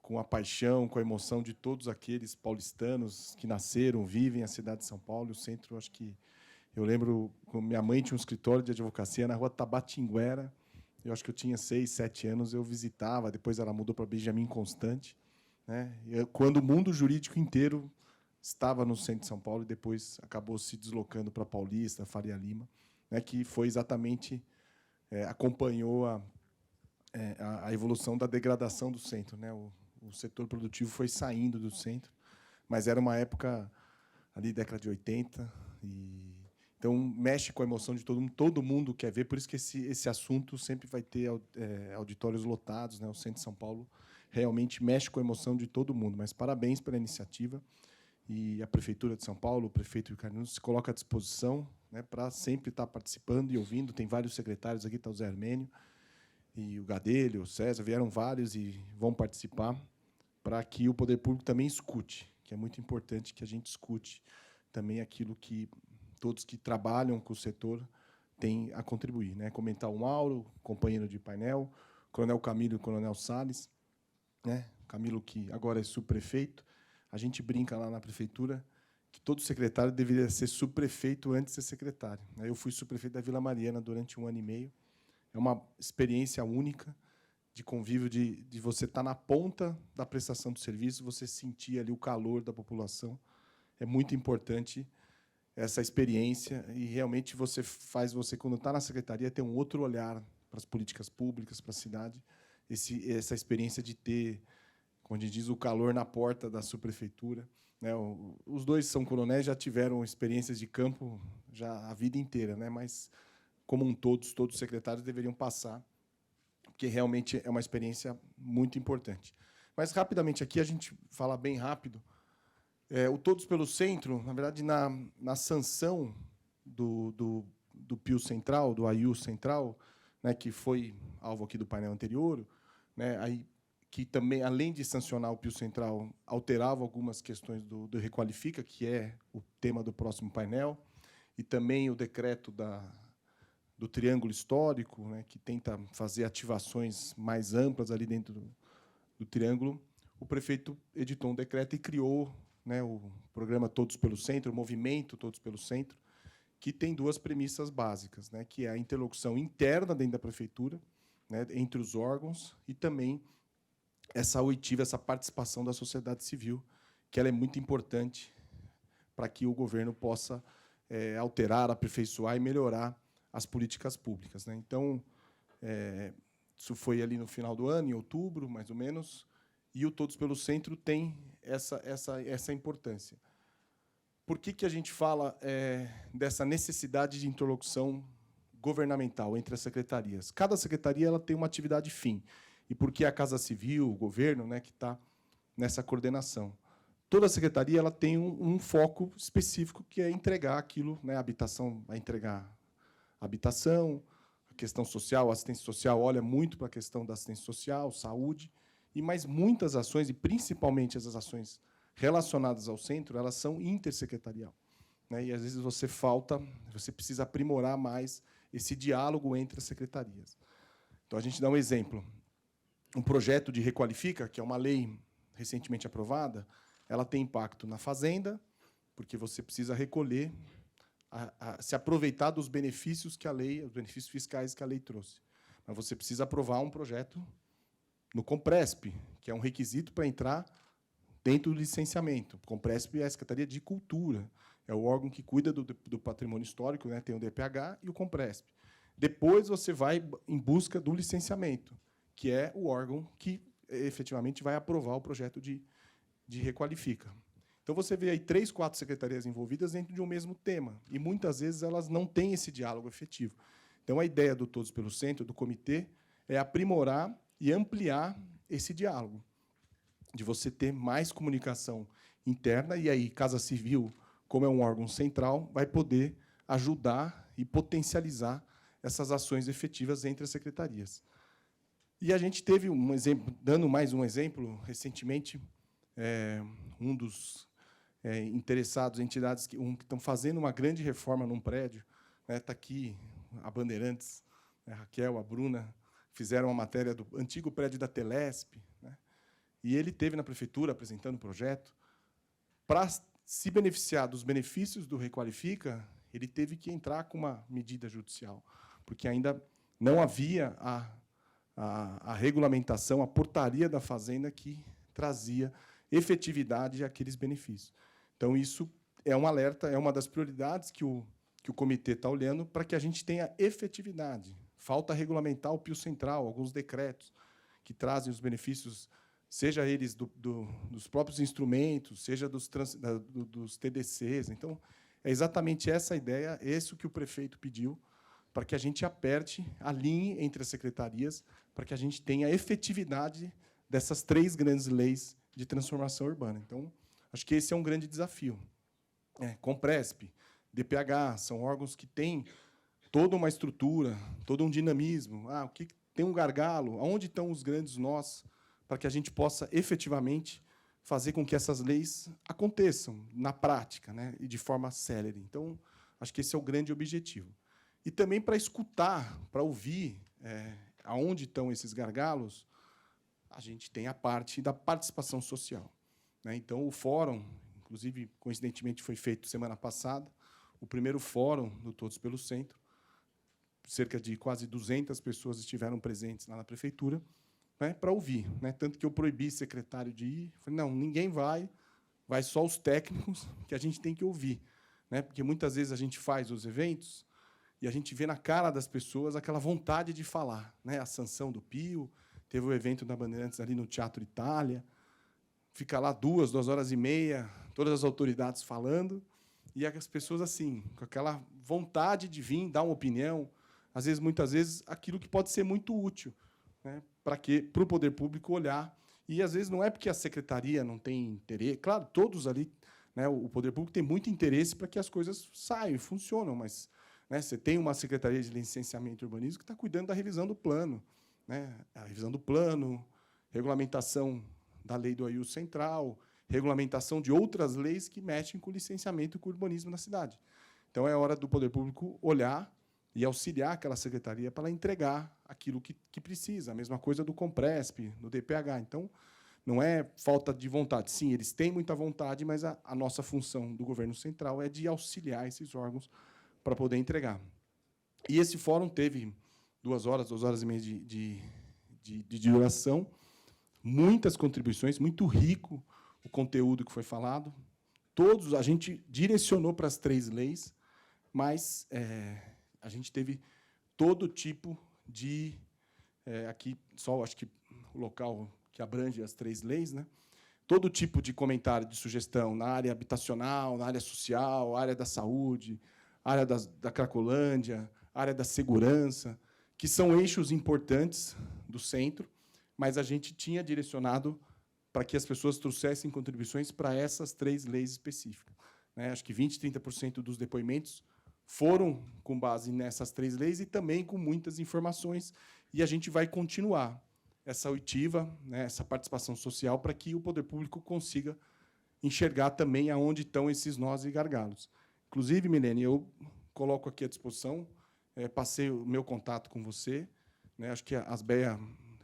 com a paixão, com a emoção de todos aqueles paulistanos que nasceram, vivem a cidade de São Paulo. O centro, acho que... Eu lembro, minha mãe tinha um escritório de advocacia na rua Tabatinguera. Eu acho que eu tinha 6, 7 anos, eu visitava. Depois ela mudou para Benjamin Constant, né? Quando o mundo jurídico inteiro estava no centro de São Paulo e depois acabou se deslocando para Paulista, Faria Lima, né? Que foi exatamente... acompanhou a evolução da degradação do centro, né? O setor produtivo foi saindo do centro, mas era uma época, ali, década de 80, então mexe com a emoção de todo mundo quer ver, por isso que esse assunto sempre vai ter auditórios lotados, né? O centro de São Paulo realmente mexe com a emoção de todo mundo, mas parabéns pela iniciativa, e a Prefeitura de São Paulo, o prefeito Ricardo Nunes, se coloca à disposição, né, para sempre estar participando e ouvindo, tem vários secretários aqui, está o Zé Armênio, e o Gadelho, o César, vieram vários e vão participar, para que o poder público também escute, que é muito importante que a gente escute também aquilo que todos que trabalham com o setor têm a contribuir, né? Comentar o Mauro, companheiro de painel, o Coronel Camilo e o Coronel Salles, né? Camilo, que agora é subprefeito. A gente brinca lá na prefeitura que todo secretário deveria ser subprefeito antes de ser secretário. Eu fui subprefeito da Vila Mariana durante 1 ano e meio. É uma experiência única de convívio, de você estar na ponta da prestação do serviço, você sentir ali o calor da população. É muito importante essa experiência e realmente você quando está na secretaria, ter um outro olhar para as políticas públicas, para a cidade, essa experiência de ter, como a gente diz, o calor na porta da subprefeitura. Né? Os dois são coronéis, já tiveram experiências de campo já a vida inteira, né? Mas, como todos os secretários deveriam passar, porque realmente é uma experiência muito importante. Mas, rapidamente, aqui a gente fala bem rápido. O Todos pelo Centro, na verdade, na sanção do PIO Central, do AIU Central, né, que foi alvo aqui do painel anterior, né, aí, que também, além de sancionar o PIO Central, alterava algumas questões do Requalifica, que é o tema do próximo painel, e também o decreto do Triângulo Histórico, né, que tenta fazer ativações mais amplas ali dentro do Triângulo. O prefeito editou um decreto e criou, né, o programa Todos pelo Centro, o movimento Todos pelo Centro, que tem 2 premissas básicas, né, que é a interlocução interna dentro da prefeitura, né, entre os órgãos, e também essa oitiva, essa participação da sociedade civil, que ela é muito importante para que o governo possa alterar, aperfeiçoar e melhorar as políticas públicas, né. Então, isso foi ali no final do ano, em outubro, mais ou menos, e o Todos pelo Centro tem essa importância. Por que a gente fala dessa necessidade de interlocução governamental entre as secretarias? Cada secretaria ela tem uma atividade fim, e por que a Casa Civil, o governo, né, que está nessa coordenação? Toda secretaria ela tem um foco específico, que é entregar aquilo, né, a habitação, vai entregar a habitação, a questão social, a assistência social olha muito para a questão da assistência social, saúde, e mais muitas ações, e principalmente essas ações relacionadas ao centro, elas são intersecretarial, né? E, às vezes, você precisa aprimorar mais esse diálogo entre as secretarias. Então, a gente dá um exemplo. Um projeto de Requalifica, que é uma lei recentemente aprovada, ela tem impacto na fazenda, porque você precisa recolher, se aproveitar dos benefícios que a lei, os benefícios fiscais que a lei trouxe. Mas você precisa aprovar um projeto no Compresp, que é um requisito para entrar dentro do licenciamento. O Compresp é a Secretaria de Cultura, é o órgão que cuida do patrimônio histórico, né? Tem o DPH e o Compresp. Depois você vai em busca do licenciamento, que é o órgão que efetivamente vai aprovar o projeto de Requalifica. Então, você vê aí 3, 4 secretarias envolvidas dentro de um mesmo tema, e, muitas vezes, elas não têm esse diálogo efetivo. Então, a ideia do Todos pelo Centro, do comitê, é aprimorar e ampliar esse diálogo, de você ter mais comunicação interna, e aí Casa Civil, como é um órgão central, vai poder ajudar e potencializar essas ações efetivas entre as secretarias. E a gente teve um exemplo, dando mais um exemplo, recentemente, um dos interessados, entidades que estão fazendo uma grande reforma num prédio, né, está aqui a Bandeirantes, a Raquel, a Bruna, fizeram uma matéria do antigo prédio da Telesp, né, e ele teve na prefeitura apresentando o projeto. Para se beneficiar dos benefícios do Requalifica, ele teve que entrar com uma medida judicial, porque ainda não havia a regulamentação, a portaria da Fazenda que trazia efetividade àqueles benefícios. Então, isso é um alerta, é uma das prioridades que o comitê está olhando para que a gente tenha efetividade. Falta regulamentar o PIO Central, alguns decretos que trazem os benefícios, seja eles dos próprios instrumentos, seja dos TDCs. Então, é exatamente essa a ideia, esse o que o prefeito pediu, para que a gente aperte a linha entre as secretarias, para que a gente tenha efetividade dessas 3 grandes leis de transformação urbana. Então, acho que esse é um grande desafio. Compresp, DPH, são órgãos que têm toda uma estrutura, todo um dinamismo. tem um gargalo, aonde estão os grandes nós, para que a gente possa efetivamente fazer com que essas leis aconteçam na prática, né, e de forma célere. Então, acho que esse é o grande objetivo. E também para escutar, para ouvir aonde estão esses gargalos, a gente tem a parte da participação social, né? Então, o fórum, inclusive, coincidentemente, foi feito semana passada, o primeiro fórum do Todos pelo Centro, cerca de quase 200 pessoas estiveram presentes lá na prefeitura, né, para ouvir, né? Tanto que eu proibi secretário de ir. Falei, não, ninguém vai só os técnicos, que a gente tem que ouvir, né? Porque muitas vezes a gente faz os eventos e a gente vê na cara das pessoas aquela vontade de falar, né? A sanção do Pio, teve o evento da Bandeirantes ali no Teatro Itália, fica lá 2 horas e meia, todas as autoridades falando, e as pessoas assim, com aquela vontade de vir dar uma opinião, às vezes, muitas vezes, aquilo que pode ser muito útil, né, para o poder público olhar. E, às vezes, não é porque a secretaria não tem interesse. Claro, todos ali, né, o poder público tem muito interesse para que as coisas saiam e funcionam, mas, né, você tem uma secretaria de licenciamento e urbanismo que está cuidando da revisão do plano, né, a revisão do plano, regulamentação da lei do AIU Central, regulamentação de outras leis que mexem com o licenciamento e com o urbanismo na cidade. Então, é hora do poder público olhar e auxiliar aquela secretaria para ela entregar aquilo que precisa. A mesma coisa do Compresp, do DPH. Então, não é falta de vontade. Sim, eles têm muita vontade, mas a nossa função do governo central é de auxiliar esses órgãos para poder entregar. E esse fórum teve 2 horas e meia de duração, muitas contribuições, muito rico o conteúdo que foi falado. Todos a gente direcionou para as 3 leis, mas a gente teve todo tipo de... aqui, só acho que o local que abrange as 3 leis, né? Todo tipo de comentário, de sugestão na área habitacional, na área social, área da saúde, área da Cracolândia, área da segurança, que são eixos importantes do centro, mas a gente tinha direcionado para que as pessoas trouxessem contribuições para essas 3 leis específicas, né? Acho que 20%, 30% dos depoimentos foram com base nessas 3 leis e também com muitas informações, e a gente vai continuar essa oitiva, né, essa participação social, para que o poder público consiga enxergar também aonde estão esses nós e gargalos. Inclusive, Milene, eu coloco aqui à disposição, passei o meu contato com você, né, acho que a Asbeia,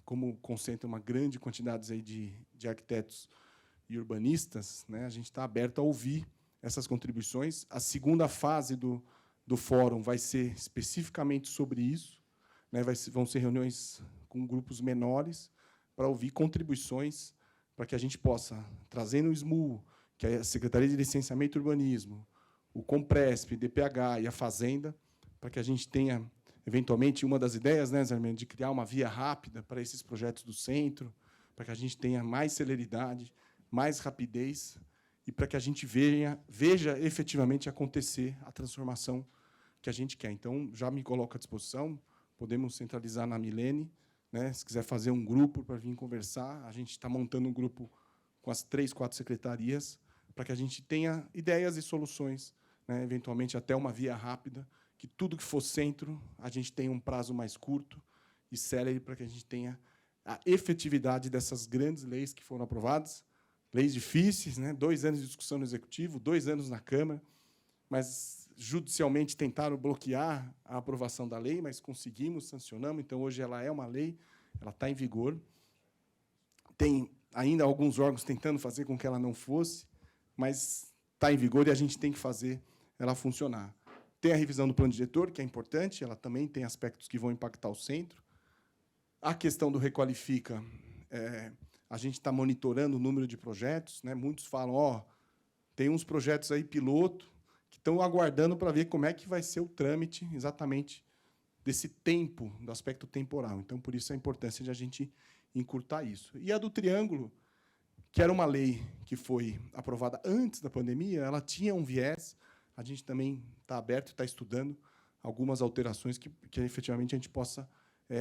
como concentra uma grande quantidade aí de arquitetos e urbanistas, né, a gente está aberto a ouvir essas contribuições. A segunda fase do fórum vai ser especificamente sobre isso, né, vão ser reuniões com grupos menores para ouvir contribuições para que a gente possa trazer no SMU, que é a Secretaria de Licenciamento e Urbanismo, o Compresp, DPH e a Fazenda, para que a gente tenha, eventualmente, uma das ideias, né, Zé Armando, de criar uma via rápida para esses projetos do centro, para que a gente tenha mais celeridade, mais rapidez, e para que a gente veja efetivamente acontecer a transformação que a gente quer. Então, já me coloco à disposição, podemos centralizar na Milene, né? Se quiser fazer um grupo para vir conversar, a gente está montando um grupo com as 3, 4 secretarias, para que a gente tenha ideias e soluções, né? Eventualmente até uma via rápida, que tudo que for centro, a gente tenha um prazo mais curto e célere, para que a gente tenha a efetividade dessas grandes leis que foram aprovadas, leis difíceis, né? 2 anos de discussão no Executivo, 2 anos na Câmara, mas judicialmente tentaram bloquear a aprovação da lei, mas conseguimos, sancionamos. Então, hoje ela é uma lei, ela está em vigor. Tem ainda alguns órgãos tentando fazer com que ela não fosse, mas está em vigor e a gente tem que fazer ela funcionar. Tem a revisão do plano diretor, que é importante, ela também tem aspectos que vão impactar o centro. A questão do Requalifica, a gente está monitorando o número de projetos, né? Muitos falam, tem uns projetos aí piloto, estão aguardando para ver como é que vai ser o trâmite exatamente desse tempo, do aspecto temporal. Então, por isso, a importância de a gente encurtar isso. E a do Triângulo, que era uma lei que foi aprovada antes da pandemia, ela tinha um viés, a gente também está aberto, está estudando algumas alterações que efetivamente a gente possa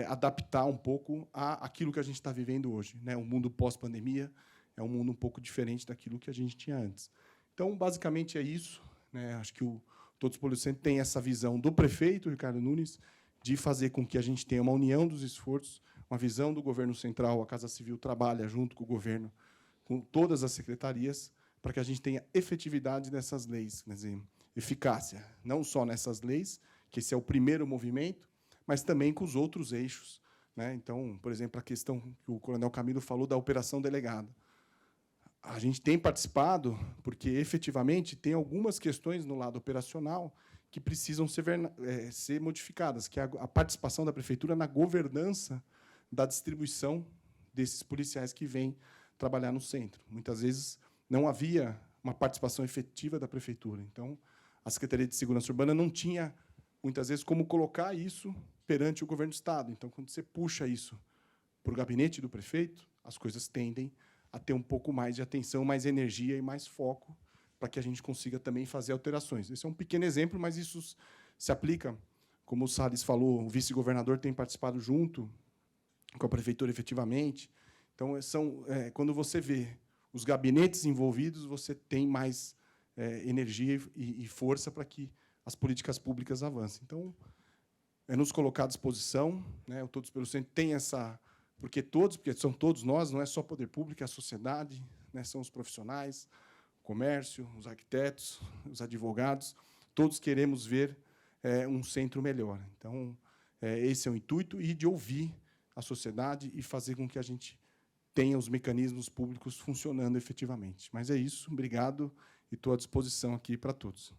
adaptar um pouco àquilo que a gente está vivendo hoje, né? O mundo pós-pandemia é um mundo um pouco diferente daquilo que a gente tinha antes. Então, basicamente, é isso. Né? Acho que o Todos pelo Centro tem essa visão do prefeito, Ricardo Nunes, de fazer com que a gente tenha uma união dos esforços, uma visão do governo central. A Casa Civil trabalha junto com o governo, com todas as secretarias, para que a gente tenha efetividade nessas leis, quer dizer, eficácia, não só nessas leis, que esse é o primeiro movimento, mas também com os outros eixos, né? Então, por exemplo, a questão que o coronel Camilo falou da operação delegada. A gente tem participado porque, efetivamente, tem algumas questões no lado operacional que precisam ser modificadas, que é a participação da prefeitura na governança da distribuição desses policiais que vêm trabalhar no centro. Muitas vezes não havia uma participação efetiva da prefeitura. Então, a Secretaria de Segurança Urbana não tinha, muitas vezes, como colocar isso perante o governo do Estado. Então, quando você puxa isso para o gabinete do prefeito, as coisas tendem a ter um pouco mais de atenção, mais energia e mais foco para que a gente consiga também fazer alterações. Esse é um pequeno exemplo, mas isso se aplica, como o Salles falou, o vice-governador tem participado junto com a prefeitura efetivamente. Então, quando você vê os gabinetes envolvidos, você tem mais energia e força para que as políticas públicas avancem. Então, é nos colocar à disposição, né? O Todos pelo Centro tem essa... Porque são todos nós, não é só o poder público, é a sociedade, né? São os profissionais, o comércio, os arquitetos, os advogados, todos queremos ver um centro melhor. Então, esse é o intuito, e de ouvir a sociedade e fazer com que a gente tenha os mecanismos públicos funcionando efetivamente. Mas é isso, obrigado, e estou à disposição aqui para todos.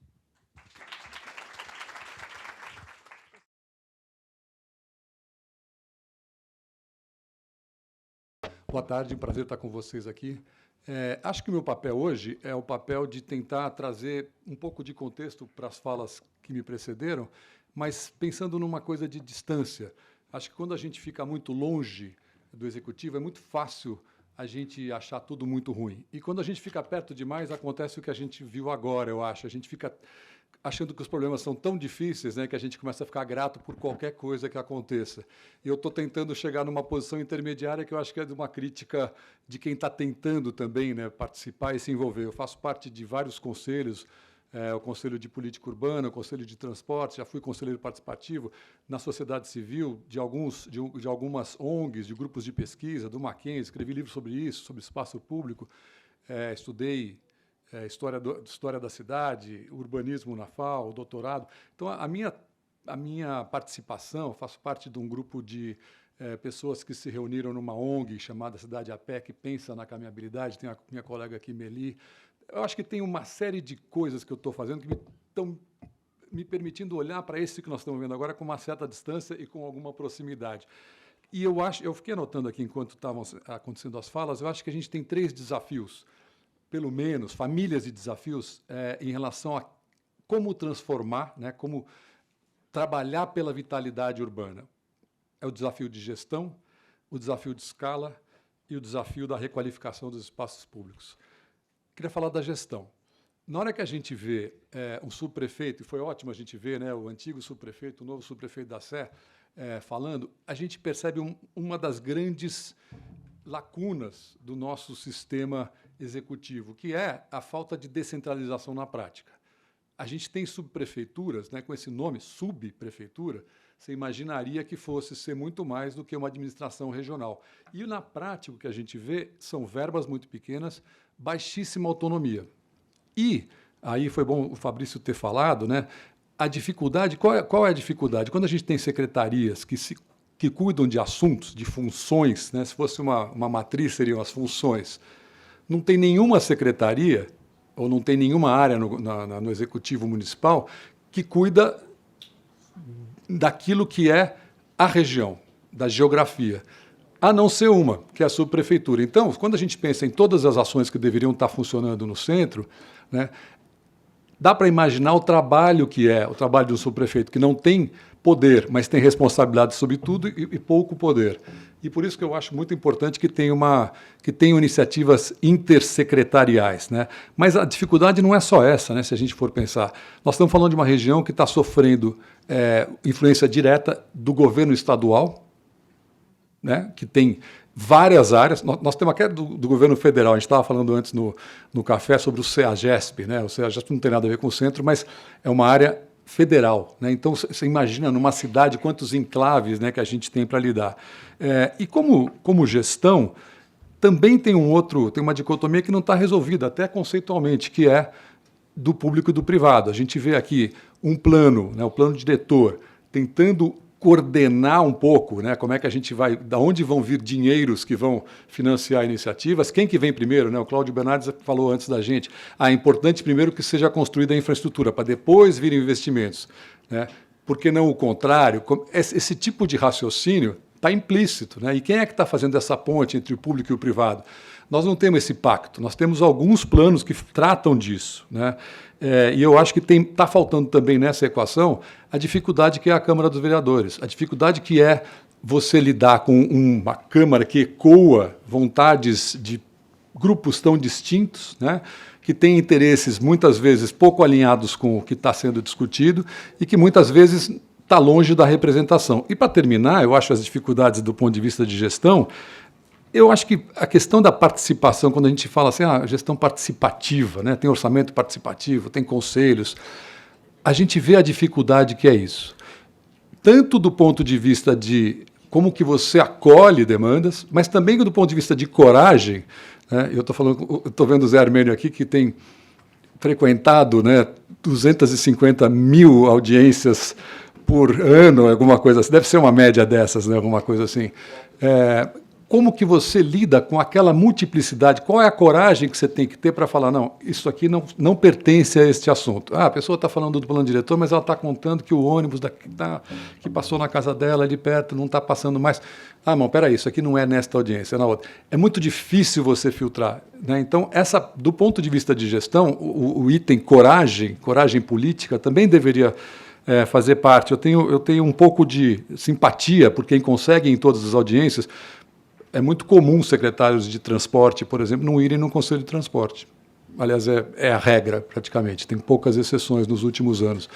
Boa tarde, um prazer estar com vocês aqui. Acho que o meu papel hoje é o papel de tentar trazer um pouco de contexto para as falas que me precederam, mas pensando numa coisa de distância. Acho que quando a gente fica muito longe do executivo, é muito fácil a gente achar tudo muito ruim. E quando a gente fica perto demais, acontece o que a gente viu agora, eu acho. A gente fica achando que os problemas são tão difíceis, né, que a gente começa a ficar grato por qualquer coisa que aconteça. E eu estou tentando chegar numa posição intermediária que eu acho que é de uma crítica de quem está tentando também, né, participar e se envolver. Eu faço parte de vários conselhos, o Conselho de Política Urbana, o Conselho de Transporte, já fui conselheiro participativo na sociedade civil, de algumas ONGs, de grupos de pesquisa, do Mackenzie, escrevi livros sobre isso, sobre espaço público, estudei história da cidade, urbanismo na FAO, doutorado. Então, a minha participação, faço parte de um grupo de pessoas que se reuniram numa ONG chamada Cidade a Pé, que pensa na caminhabilidade, tem a minha colega aqui, Meli. Eu acho que tem uma série de coisas que eu estou fazendo que estão me permitindo olhar para esse que nós estamos vendo agora com uma certa distância e com alguma proximidade. E eu fiquei anotando aqui, enquanto estavam acontecendo as falas, eu acho que a gente tem 3 desafios, pelo menos, famílias de desafios, em relação a como transformar, né, como trabalhar pela vitalidade urbana. É o desafio de gestão, o desafio de escala e o desafio da requalificação dos espaços públicos. Queria falar da gestão. Na hora que a gente vê um subprefeito, e foi ótimo a gente ver, né, o antigo subprefeito, o novo subprefeito da Sé, falando, a gente percebe uma das grandes lacunas do nosso sistema executivo, que é a falta de descentralização na prática. A gente tem subprefeituras, né, com esse nome, subprefeitura, você imaginaria que fosse ser muito mais do que uma administração regional. E, na prática, o que a gente vê são verbas muito pequenas, baixíssima autonomia. E, aí foi bom o Fabrício ter falado, né, a dificuldade, qual é a dificuldade? Quando a gente tem secretarias que cuidam de assuntos, de funções, né, se fosse uma matriz, seriam as funções, não tem nenhuma secretaria, ou não tem nenhuma área no Executivo Municipal que cuida daquilo que é a região, da geografia, a não ser uma, que é a subprefeitura. Então, quando a gente pensa em todas as ações que deveriam estar funcionando no centro, né, dá para imaginar o trabalho que é o trabalho de um subprefeito, que não tem poder, mas tem responsabilidade sobre tudo e pouco poder. E por isso que eu acho muito importante que tenham iniciativas intersecretariais, né? Mas a dificuldade não é só essa, né, se a gente for pensar. Nós estamos falando de uma região que está sofrendo influência direta do governo estadual, né, que tem várias áreas. Nós temos até do governo federal, a gente estava falando antes no café sobre o CEAGESP, né? O CEAGESP não tem nada a ver com o centro, mas é uma área federal, né? Então, você imagina numa cidade quantos enclaves, né, que a gente tem para lidar. E como gestão, também tem uma dicotomia que não está resolvida, até conceitualmente, que é do público e do privado. A gente vê aqui um plano, né, o plano diretor, tentando coordenar um pouco, né, como é que a gente vai, da onde vão vir dinheiros que vão financiar iniciativas, quem que vem primeiro, né? O Cláudio Bernardes falou antes da gente, é importante primeiro que seja construída a infraestrutura, para depois virem investimentos, né? Por que não o contrário? Esse tipo de raciocínio está implícito, né? E quem é que está fazendo essa ponte entre o público e o privado? Nós não temos esse pacto, nós temos alguns planos que tratam disso, né? E eu acho que está faltando também nessa equação a dificuldade que é a Câmara dos Vereadores, a dificuldade que é você lidar com uma Câmara que ecoa vontades de grupos tão distintos, né, que têm interesses muitas vezes pouco alinhados com o que está sendo discutido e que muitas vezes está longe da representação. E, para terminar, eu acho as dificuldades do ponto de vista de gestão. Eu acho que a questão da participação, quando a gente fala assim, gestão participativa, né, tem orçamento participativo, tem conselhos, a gente vê a dificuldade que é isso. Tanto do ponto de vista de como que você acolhe demandas, mas também do ponto de vista de coragem, né, eu estou vendo o Zé Armênio aqui, que tem frequentado, né, 250 mil audiências por ano, alguma coisa assim, deve ser uma média dessas, né, alguma coisa assim. Como que você lida com aquela multiplicidade? Qual é a coragem que você tem que ter para falar, não, isso aqui não pertence a este assunto? A pessoa está falando do plano diretor, mas ela está contando que o ônibus que passou na casa dela ali perto não está passando mais. Não, peraí, isso aqui não é nesta audiência, é na outra. É muito difícil você filtrar, né? Então, do ponto de vista de gestão, o item coragem política, também deveria fazer parte. Eu tenho um pouco de simpatia por quem consegue em todas as audiências. É muito comum secretários de transporte, por exemplo, não irem no Conselho de Transporte. Aliás, é a regra, praticamente. Tem poucas exceções nos últimos anos.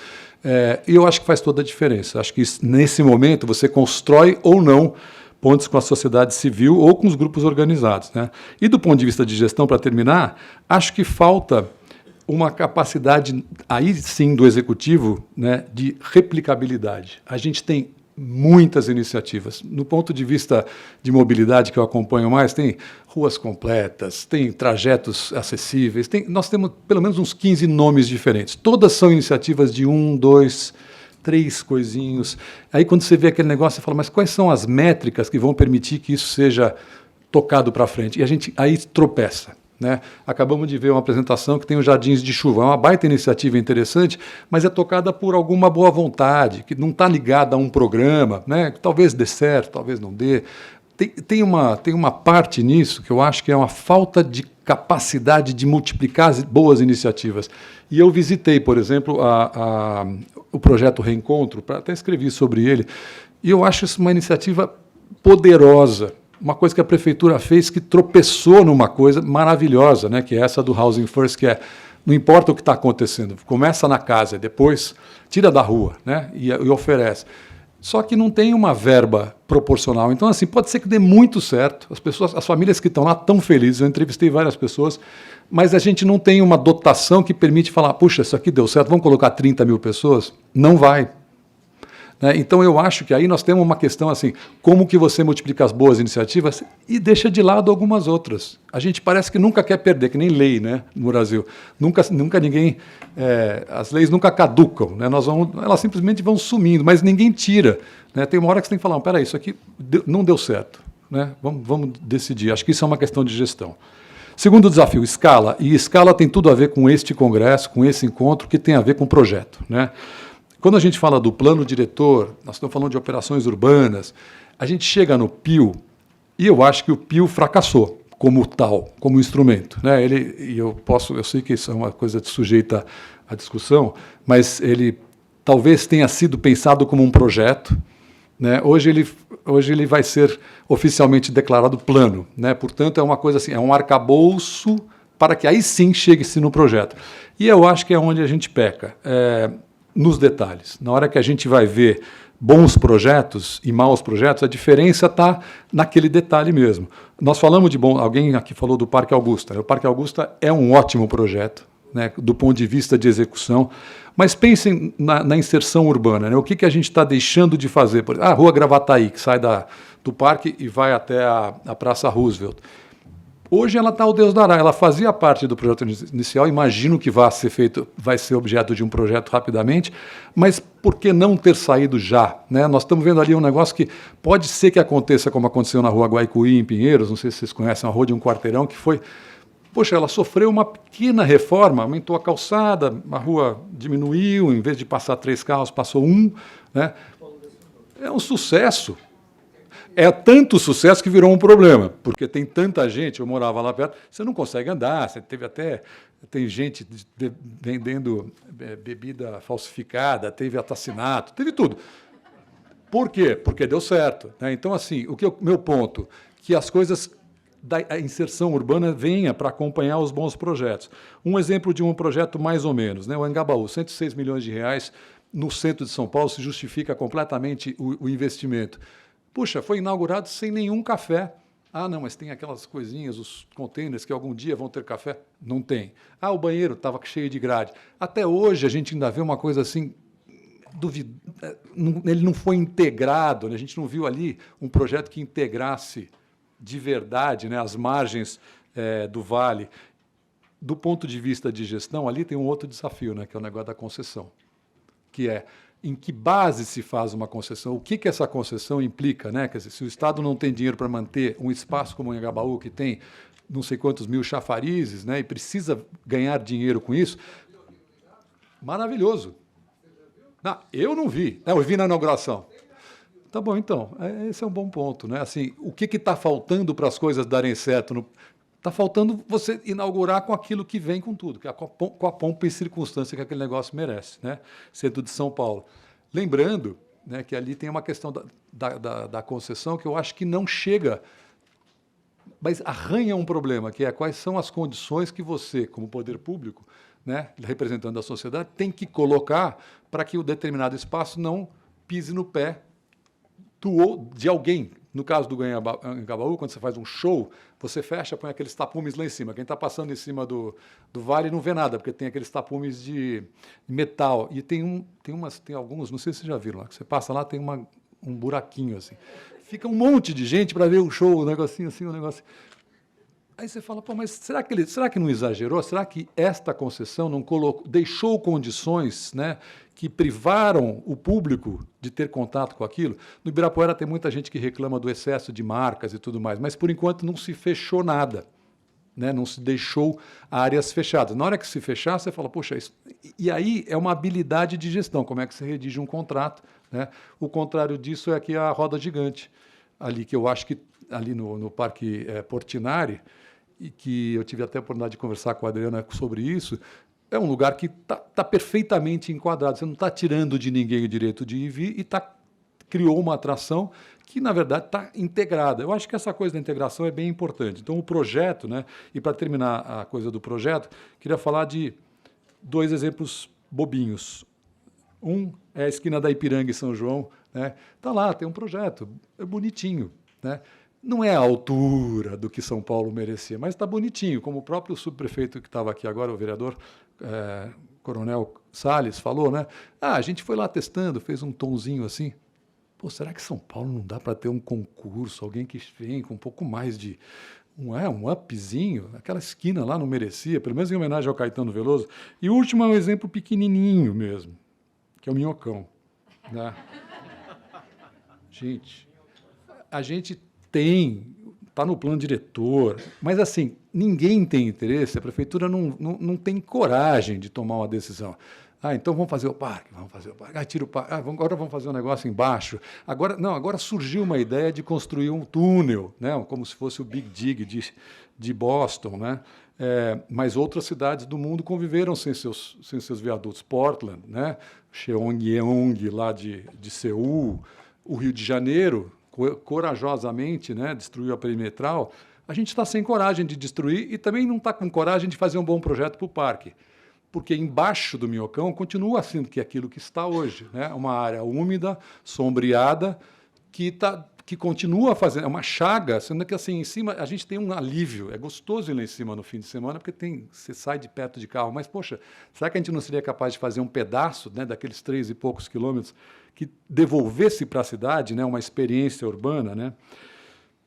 E eu acho que faz toda a diferença. Acho que, nesse momento, você constrói ou não pontes com a sociedade civil ou com os grupos organizados, né? E, do ponto de vista de gestão, para terminar, acho que falta uma capacidade, aí sim, do Executivo, né, de replicabilidade. A gente tem muitas iniciativas. No ponto de vista de mobilidade, que eu acompanho mais, tem ruas completas, tem trajetos acessíveis, nós temos pelo menos uns 15 nomes diferentes. Todas são iniciativas de 1, 2, 3 coisinhos. Aí, quando você vê aquele negócio, você fala, mas quais são as métricas que vão permitir que isso seja tocado para frente? E a gente aí tropeça, né? Acabamos de ver uma apresentação que tem os Jardins de Chuva. É uma baita iniciativa interessante, mas é tocada por alguma boa vontade, que não está ligada a um programa, né? Que talvez dê certo, talvez não dê. Tem uma parte nisso que eu acho que é uma falta de capacidade de multiplicar as boas iniciativas. E eu visitei, por exemplo, o projeto Reencontro, até escrevi sobre ele, e eu acho isso uma iniciativa poderosa. Uma coisa que a prefeitura fez que tropeçou numa coisa maravilhosa, né, que é essa do Housing First, que não importa o que está acontecendo, começa na casa, depois tira da rua, né, e oferece. Só que não tem uma verba proporcional. Então, assim, pode ser que dê muito certo. As famílias que estão lá estão felizes. Eu entrevistei várias pessoas, mas a gente não tem uma dotação que permite falar, puxa, isso aqui deu certo, vamos colocar 30 mil pessoas? Não vai. Então, eu acho que aí nós temos uma questão assim, como que você multiplica as boas iniciativas e deixa de lado algumas outras. A gente parece que nunca quer perder, que nem lei, né, no Brasil. Nunca ninguém... as leis nunca caducam, né? Elas simplesmente vão sumindo, mas ninguém tira, né? Tem uma hora que você tem que falar, peraí, isso aqui não deu certo, né? Vamos decidir. Acho que isso é uma questão de gestão. Segundo desafio, escala. E escala tem tudo a ver com este congresso, com esse encontro, que tem a ver com o projeto, né? Quando a gente fala do plano diretor, nós estamos falando de operações urbanas, a gente chega no PIO, e eu acho que o PIO fracassou como tal, como instrumento, né? Eu sei que isso é uma coisa sujeita à discussão, mas ele talvez tenha sido pensado como um projeto, né? Hoje ele vai ser oficialmente declarado plano, né? Portanto, é uma coisa assim, é um arcabouço para que aí sim chegue-se no projeto. E eu acho que é onde a gente peca. Nos detalhes. Na hora que a gente vai ver bons projetos e maus projetos, a diferença está naquele detalhe mesmo. Nós falamos de alguém aqui falou do Parque Augusta. O Parque Augusta é um ótimo projeto, né, do ponto de vista de execução. Mas pensem na inserção urbana. Né? O que a gente está deixando de fazer? Por exemplo, a Rua Gravataí, que sai do parque e vai até a Praça Roosevelt. Hoje ela está ao Deus dará. Ela fazia parte do projeto inicial, imagino que vai ser objeto de um projeto rapidamente, mas por que não ter saído já? Né? Nós estamos vendo ali um negócio que pode ser que aconteça como aconteceu na Rua Guaicuí, em Pinheiros, não sei se vocês conhecem, uma rua de um quarteirão, que foi... Poxa, ela sofreu uma pequena reforma, aumentou a calçada, a rua diminuiu, em vez de passar 3 carros, passou 1. Né? É um sucesso. É tanto sucesso que virou um problema, porque tem tanta gente, eu morava lá perto, você não consegue andar, você tem gente vendendo bebida falsificada, teve assassinato, teve tudo. Por quê? Porque deu certo. Né? Então, assim, meu ponto, que as coisas da inserção urbana venha para acompanhar os bons projetos. Um exemplo de um projeto mais ou menos, né? O Anhangabaú, 106 milhões de reais no centro de São Paulo, se justifica completamente o investimento. Puxa, foi inaugurado sem nenhum café. Ah, não, mas tem aquelas coisinhas, os containers que algum dia vão ter café. Não tem. Ah, o banheiro estava cheio de grade. Até hoje a gente ainda vê uma coisa assim, ele não foi integrado, né? A gente não viu ali um projeto que integrasse de verdade, né, as margens do vale. Do ponto de vista de gestão, ali tem um outro desafio, né, que é o negócio da concessão, que é em que base se faz uma concessão, o que essa concessão implica, né? Quer dizer, se o Estado não tem dinheiro para manter um espaço como o Anhangabaú, que tem não sei quantos mil chafarizes, né, e precisa ganhar dinheiro com isso, maravilhoso. Não, eu não vi, eu vi na inauguração. Tá bom, então, esse é um bom ponto. Né? Assim, o que está faltando para as coisas darem certo? Está faltando você inaugurar com aquilo que vem com tudo, que é com a pompa e circunstância que aquele negócio merece. Né? Centro de São Paulo. Lembrando, né, que ali tem uma questão da concessão que eu acho que não chega, mas arranha um problema, que é quais são as condições que você, como poder público, né, representando a sociedade, tem que colocar para que o determinado espaço não pise no pé de alguém. No caso do Anhangabaú, quando você faz um show, você fecha, põe aqueles tapumes lá em cima. Quem está passando em cima do vale não vê nada, porque tem aqueles tapumes de metal. E tem alguns, não sei se vocês já viram lá, que você passa lá, tem um buraquinho assim. Fica um monte de gente para ver o show, um negocinho assim, um negócio. Aí você fala, pô, mas será que não exagerou? Será que esta concessão não deixou condições, né, que privaram o público de ter contato com aquilo? No Ibirapuera tem muita gente que reclama do excesso de marcas e tudo mais, mas, por enquanto, não se fechou nada. Né, não se deixou áreas fechadas. Na hora que se fechar, você fala, poxa, isso... E aí é uma habilidade de gestão, como é que você redige um contrato. Né? O contrário disso é aqui a roda gigante, ali que eu acho que, ali no Parque Portinari, e que eu tive até a oportunidade de conversar com a Adriana sobre isso, é um lugar que está perfeitamente enquadrado. Você não está tirando de ninguém o direito de ir e vir e criou uma atração que, na verdade, está integrada. Eu acho que essa coisa da integração é bem importante. Então, o projeto, né, e para terminar a coisa do projeto, queria falar de 2 exemplos bobinhos. Um é a esquina da Ipiranga e São João. Né? Tá lá, tem um projeto, é bonitinho, né? Não é a altura do que São Paulo merecia, mas está bonitinho, como o próprio subprefeito que estava aqui agora, o vereador Coronel Salles, falou, né? A gente foi lá testando, fez um tonzinho assim. Pô, será que São Paulo não dá para ter um concurso, alguém que vem com um pouco mais de um upzinho? Aquela esquina lá não merecia, pelo menos em homenagem ao Caetano Veloso. E o último é um exemplo pequenininho mesmo, que é o Minhocão. Né? Gente, a gente está no plano diretor, mas assim, ninguém tem interesse, a prefeitura não tem coragem de tomar uma decisão. Então vamos fazer o parque. Tira o parque. Agora vamos fazer um negócio embaixo. Agora surgiu uma ideia de construir um túnel, né, como se fosse o Big Dig de Boston, né? Mas outras cidades do mundo conviveram sem seus viadutos. Portland, né? Cheongyeong, lá de Seul, o Rio de Janeiro, corajosamente, né, destruiu a perimetral. A gente está sem coragem de destruir e também não está com coragem de fazer um bom projeto para o parque, porque embaixo do Minhocão continua sendo aquilo que está hoje, né, uma área úmida, sombreada, que está que continua fazendo, é uma chaga, sendo que assim, em cima a gente tem um alívio, é gostoso ir lá em cima no fim de semana, porque você sai de perto de carro, mas, poxa, será que a gente não seria capaz de fazer um pedaço, né, daqueles 3 e poucos quilômetros que devolvesse para a cidade, né, uma experiência urbana, né?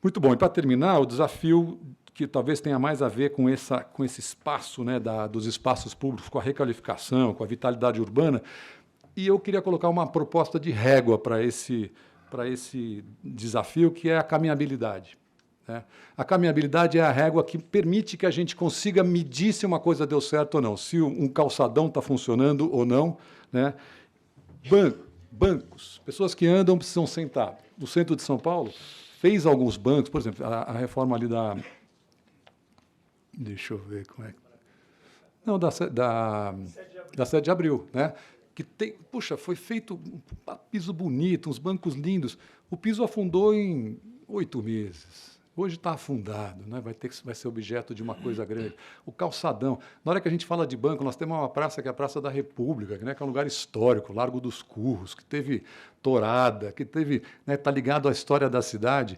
Muito bom, e para terminar, o desafio que talvez tenha mais a ver com esse espaço, né, dos espaços públicos, com a requalificação, com a vitalidade urbana, e eu queria colocar uma proposta de régua para esse desafio, que é a caminhabilidade, né? A caminhabilidade é a régua que permite que a gente consiga medir se uma coisa deu certo ou não, se um calçadão está funcionando ou não, né? Bancos, pessoas que andam precisam sentar. No centro de São Paulo, fez alguns bancos, por exemplo, a reforma ali da... Deixa eu ver como é... Não, da 7 de abril, né? Que tem, puxa, foi feito um piso bonito, uns bancos lindos. O piso afundou em 8 meses. Hoje está afundado, né? Vai ser objeto de uma coisa grande. O calçadão. Na hora que a gente fala de banco, nós temos uma praça que é a Praça da República, né? Que é um lugar histórico, Largo dos Curros, que teve tourada, que teve, né, tá ligado à história da cidade.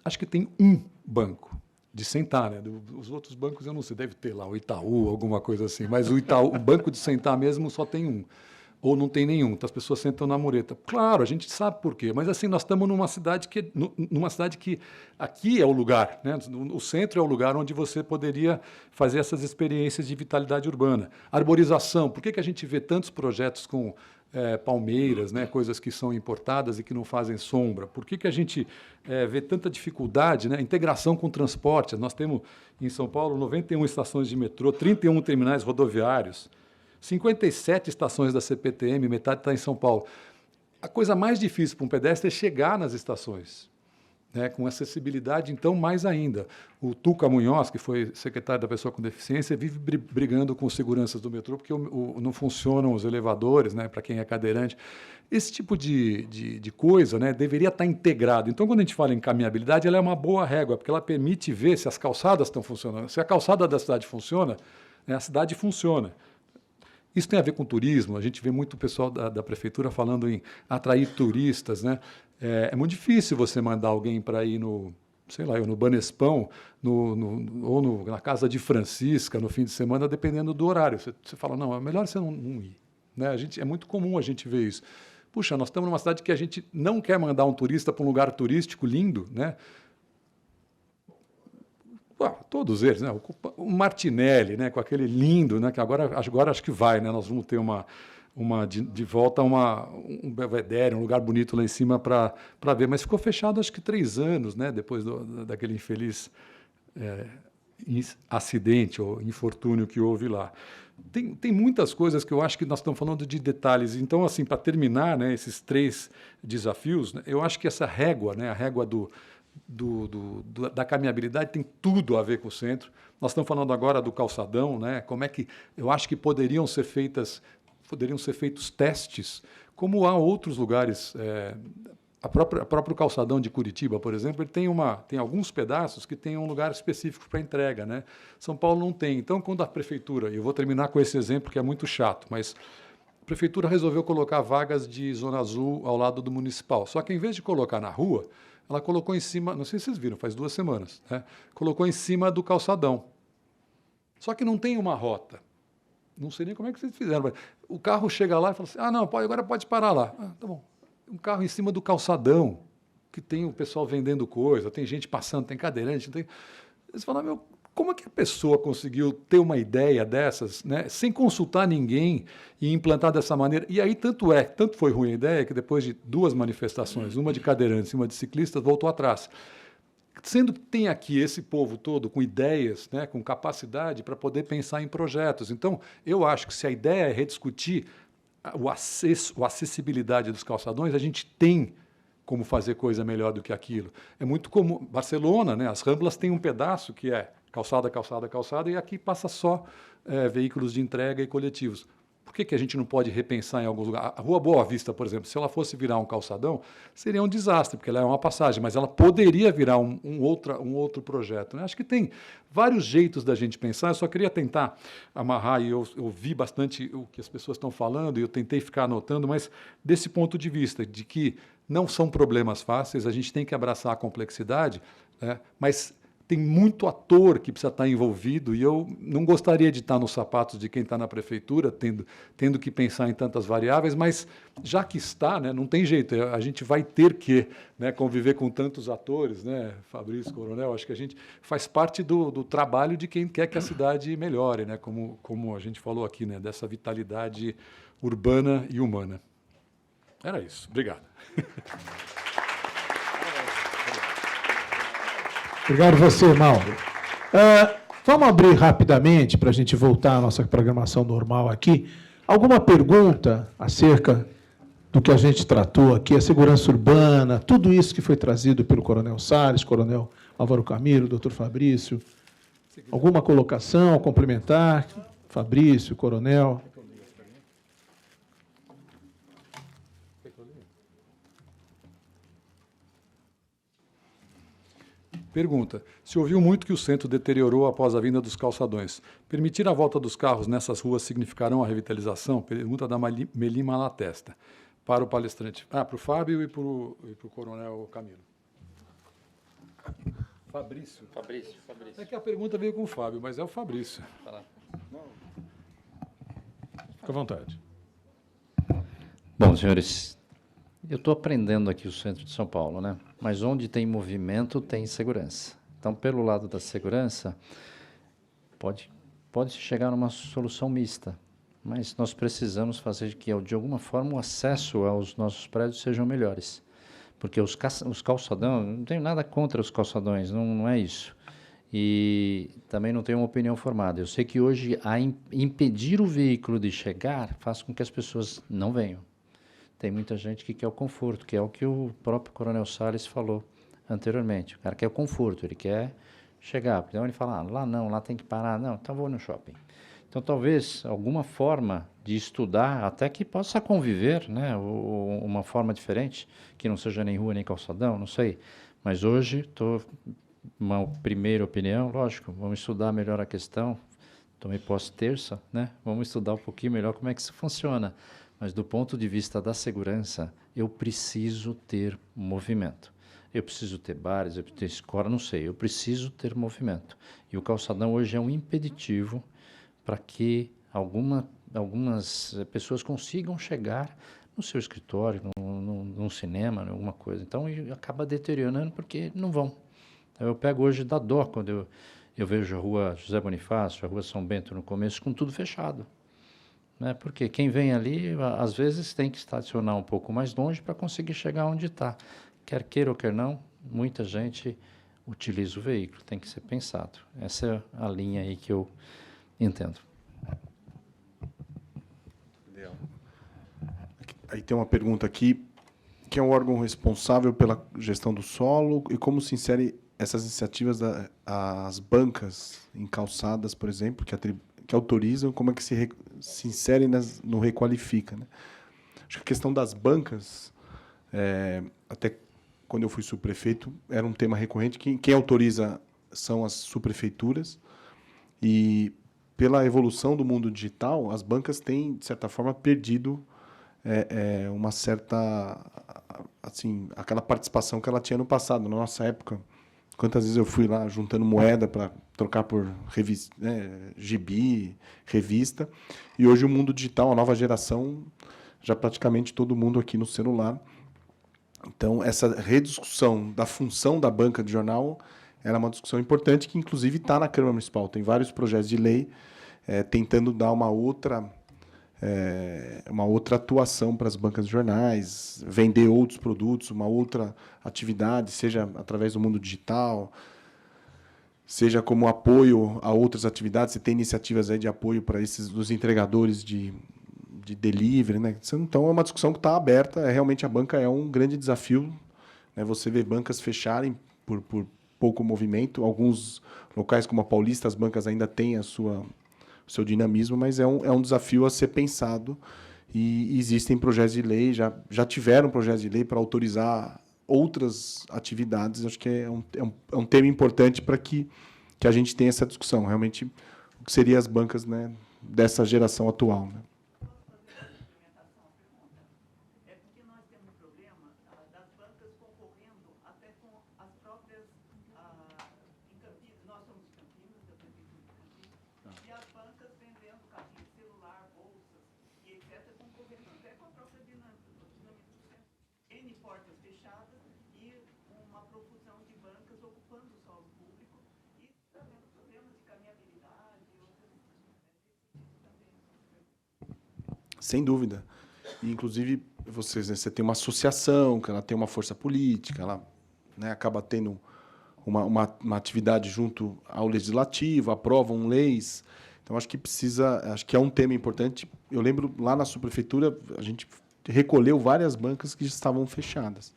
Acho que tem um banco de sentar, né? Os outros bancos eu não sei, deve ter lá o Itaú, alguma coisa assim, mas o banco de sentar mesmo só tem um. Ou não tem nenhum, então as pessoas sentam na mureta. Claro, a gente sabe por quê, mas assim, nós estamos numa cidade que aqui é o lugar, né? O centro é o lugar onde você poderia fazer essas experiências de vitalidade urbana. Arborização, por que a gente vê tantos projetos com palmeiras, né? Coisas que são importadas e que não fazem sombra? Por que a gente vê tanta dificuldade, né? Integração com transporte. Nós temos em São Paulo 91 estações de metrô, 31 terminais rodoviários, 57 estações da CPTM, metade está em São Paulo. A coisa mais difícil para um pedestre é chegar nas estações, né? Com acessibilidade, então, mais ainda. O Tuca Munhoz, que foi secretário da Pessoa com Deficiência, vive brigando com os seguranças do metrô, porque não funcionam os elevadores, né, para quem é cadeirante. Esse tipo de coisa, né, deveria estar integrado. Então, quando a gente fala em caminhabilidade, ela é uma boa régua, porque ela permite ver se as calçadas estão funcionando. Se a calçada da cidade funciona, né, a cidade funciona. Isso tem a ver com turismo, a gente vê muito o pessoal da prefeitura falando em atrair turistas, né? É muito difícil você mandar alguém para ir no, sei lá, no Banespão, ou na casa de Francisca, no fim de semana, dependendo do horário. Você fala, não, é melhor você não ir, né? É muito comum a gente ver isso. Puxa, nós estamos numa cidade que a gente não quer mandar um turista para um lugar turístico lindo, né? Todos eles, né? O Martinelli, né? Com aquele lindo, né? Que agora acho que vai, né? Nós vamos ter de volta um belvedere, um lugar bonito lá em cima para ver, mas ficou fechado acho que 3 anos, né? Depois daquele infeliz acidente ou infortúnio que houve lá. Tem muitas coisas que eu acho que nós estamos falando de detalhes. Então, assim, para terminar, né, esses 3 desafios, né, eu acho que essa régua, né, a régua da caminhabilidade tem tudo a ver com o centro. Nós estamos falando agora do calçadão, né? Como é que eu acho que poderiam ser feitos testes, como há outros lugares. A próprio calçadão de Curitiba, por exemplo, ele tem alguns pedaços que tem um lugar específico para entrega, né? São Paulo não tem. Então, quando a prefeitura, e eu vou terminar com esse exemplo que é muito chato, mas a prefeitura resolveu colocar vagas de zona azul ao lado do municipal. Só que, em vez de colocar na rua, ela colocou em cima, não sei se vocês viram, faz 2 semanas, né? Colocou em cima do calçadão. Só que não tem uma rota. Não sei nem como é que vocês fizeram. Mas o carro chega lá e fala assim, não, agora pode parar lá. Tá bom. Um carro em cima do calçadão, que tem o pessoal vendendo coisa, tem gente passando, tem cadeirante. Eles falam, como é que a pessoa conseguiu ter uma ideia dessas, né, sem consultar ninguém e implantar dessa maneira? E aí tanto foi ruim a ideia, que depois de 2 manifestações, uma de cadeirantes e uma de ciclistas, voltou atrás. Sendo que tem aqui esse povo todo com ideias, né, com capacidade para poder pensar em projetos. Então, eu acho que se a ideia é rediscutir a acessibilidade dos calçadões, a gente tem como fazer coisa melhor do que aquilo. É muito comum. Barcelona, né, as Ramblas têm um pedaço que é calçada, calçada, calçada, e aqui passa só veículos de entrega e coletivos. Por que a gente não pode repensar em alguns lugares? A Rua Boa Vista, por exemplo, se ela fosse virar um calçadão, seria um desastre, porque ela é uma passagem, mas ela poderia virar um outro projeto, né? Acho que tem vários jeitos da gente pensar. Eu só queria tentar amarrar, e eu vi bastante o que as pessoas estão falando, e eu tentei ficar anotando, mas desse ponto de vista, de que não são problemas fáceis, a gente tem que abraçar a complexidade, né? Mas tem muito ator que precisa estar envolvido, e eu não gostaria de estar nos sapatos de quem está na prefeitura, tendo que pensar em tantas variáveis, mas já que está, né, não tem jeito, a gente vai ter que, né, conviver com tantos atores, né, Fabrício, Coronel, acho que a gente faz parte do trabalho de quem quer que a cidade melhore, né, como a gente falou aqui, né, dessa vitalidade urbana e humana. Era isso. Obrigado. Obrigado você, Mauro. Vamos abrir rapidamente, para a gente voltar à nossa programação normal aqui. Alguma pergunta acerca do que a gente tratou aqui, a segurança urbana, tudo isso que foi trazido pelo Coronel Salles, Coronel Álvaro Camilo, doutor Fabrício? Alguma colocação, complementar? Fabrício, Coronel? Pergunta: se ouviu muito que o centro deteriorou após a vinda dos calçadões. Permitir a volta dos carros nessas ruas significarão a revitalização? Pergunta da Meli Malatesta. Para o palestrante. Para o Fábio e para o Coronel Camilo. Fabrício. É que a pergunta veio com o Fábio, mas é o Fabrício. Fica à vontade. Bom, senhores, eu estou aprendendo aqui o centro de São Paulo, né? Mas onde tem movimento, tem segurança. Então, pelo lado da segurança, pode-se chegar a uma solução mista, mas nós precisamos fazer que, de alguma forma, o acesso aos nossos prédios sejam melhores. Porque os calçadões, não tenho nada contra os calçadões, não é isso. E também não tenho uma opinião formada. Eu sei que hoje impedir o veículo de chegar faz com que as pessoas não venham. Tem muita gente que quer o conforto, que é o que o próprio Coronel Salles falou anteriormente. O cara quer o conforto, ele quer chegar. Então ele fala, lá não, lá tem que parar. Não, então vou no shopping. Então talvez alguma forma de estudar, até que possa conviver, né, uma forma diferente, que não seja nem rua nem calçadão, não sei. Mas hoje, uma primeira opinião, lógico, vamos estudar melhor a questão. Tomei posse terça, né? Vamos estudar um pouquinho melhor como é que isso funciona. Mas, do ponto de vista da segurança, eu preciso ter movimento. Eu preciso ter bares, eu preciso ter escola, não sei. Eu preciso ter movimento. E o calçadão hoje é um impeditivo para que algumas pessoas consigam chegar no seu escritório, num cinema, em alguma coisa. Então, acaba deteriorando porque não vão. Então, eu pego hoje da dó quando eu vejo a rua José Bonifácio, a rua São Bento no começo, com tudo fechado. Né? Porque quem vem ali, às vezes, tem que estacionar um pouco mais longe para conseguir chegar onde está. Quer queira ou quer não, muita gente utiliza o veículo, tem que ser pensado. Essa é a linha aí que eu entendo. Aí tem uma pergunta aqui, que é o órgão responsável pela gestão do solo e como se insere essas iniciativas as bancas em calçadas, por exemplo, que autorizam, como é que se insere no Requalifica, né? Acho que a questão das bancas, até quando eu fui subprefeito, era um tema recorrente. Quem autoriza são as subprefeituras, e pela evolução do mundo digital, as bancas têm, de certa forma, perdido uma certa, assim, aquela participação que ela tinha no passado. Na nossa época, quantas vezes eu fui lá juntando moeda para trocar por revista, né, gibi, revista, e hoje o mundo digital, a nova geração, já praticamente todo mundo aqui no celular. Então, essa rediscussão da função da banca de jornal era uma discussão importante que, inclusive, está na Câmara Municipal. Tem vários projetos de lei tentando dar uma outra atuação para as bancas de jornais, vender outros produtos, uma outra atividade, seja através do mundo digital, seja como apoio a outras atividades. Você tem iniciativas aí de apoio para os entregadores de delivery, né? Então, é uma discussão que está aberta. Realmente, a banca é um grande desafio, né? Você vê bancas fecharem por pouco movimento. Alguns locais, como a Paulista, as bancas ainda têm seu dinamismo, mas é um desafio a ser pensado, e existem projetos de lei, já tiveram projetos de lei para autorizar outras atividades. Acho que é um tema importante para que a gente tenha essa discussão, realmente, o que seriam as bancas, né, dessa geração atual, né? Sem dúvida. E, inclusive, você tem uma associação, que ela tem uma força política, ela, né, acaba tendo uma atividade junto ao legislativo, aprovam leis. Então, acho que é um tema importante. Eu lembro, lá na subprefeitura, a gente recolheu várias bancas que estavam fechadas.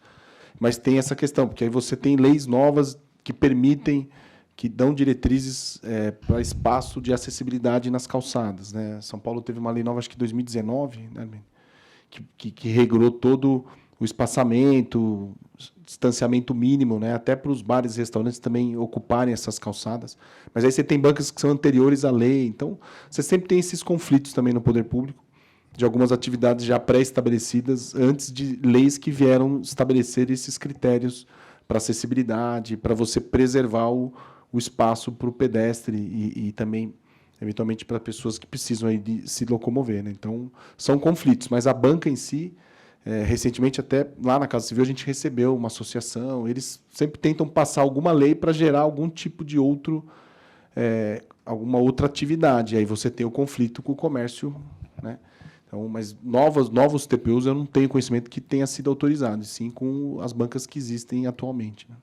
Mas tem essa questão, porque aí você tem leis novas que permitem, que dão diretrizes para espaço de acessibilidade nas calçadas, né? São Paulo teve uma lei nova, acho que em 2019, né, que regulou todo o espaçamento, distanciamento mínimo, né, até para os bares e restaurantes também ocuparem essas calçadas. Mas aí você tem bancas que são anteriores à lei, então você sempre tem esses conflitos também no poder público, de algumas atividades já pré-estabelecidas antes de leis que vieram estabelecer esses critérios para acessibilidade, para você preservar o espaço para o pedestre e também, eventualmente, para pessoas que precisam aí de se locomover, né? Então, são conflitos, mas a banca em si, recentemente, até lá na Casa Civil, a gente recebeu uma associação, eles sempre tentam passar alguma lei para gerar algum tipo de alguma outra atividade, aí você tem o conflito com o comércio, né? Então, mas novos TPUs eu não tenho conhecimento que tenha sido autorizado, e sim com as bancas que existem atualmente, né?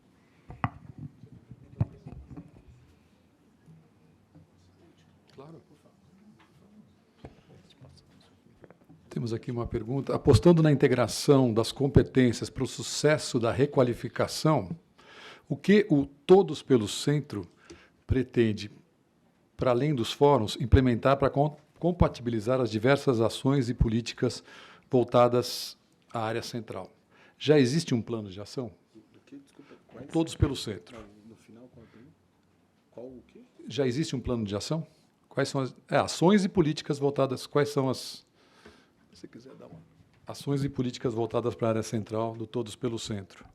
Temos aqui uma pergunta. Apostando na integração das competências para o sucesso da requalificação, o que o Todos pelo Centro pretende, para além dos fóruns, implementar para compatibilizar as diversas ações e políticas voltadas à área central? Já existe um plano de ação? Todos pelo Centro. No final, qual o quê? Já existe um plano de ação? Quais são as ações e políticas voltadas? Quais são as... Se quiser dar uma... Ações e políticas voltadas para a área central do Todos pelo Centro.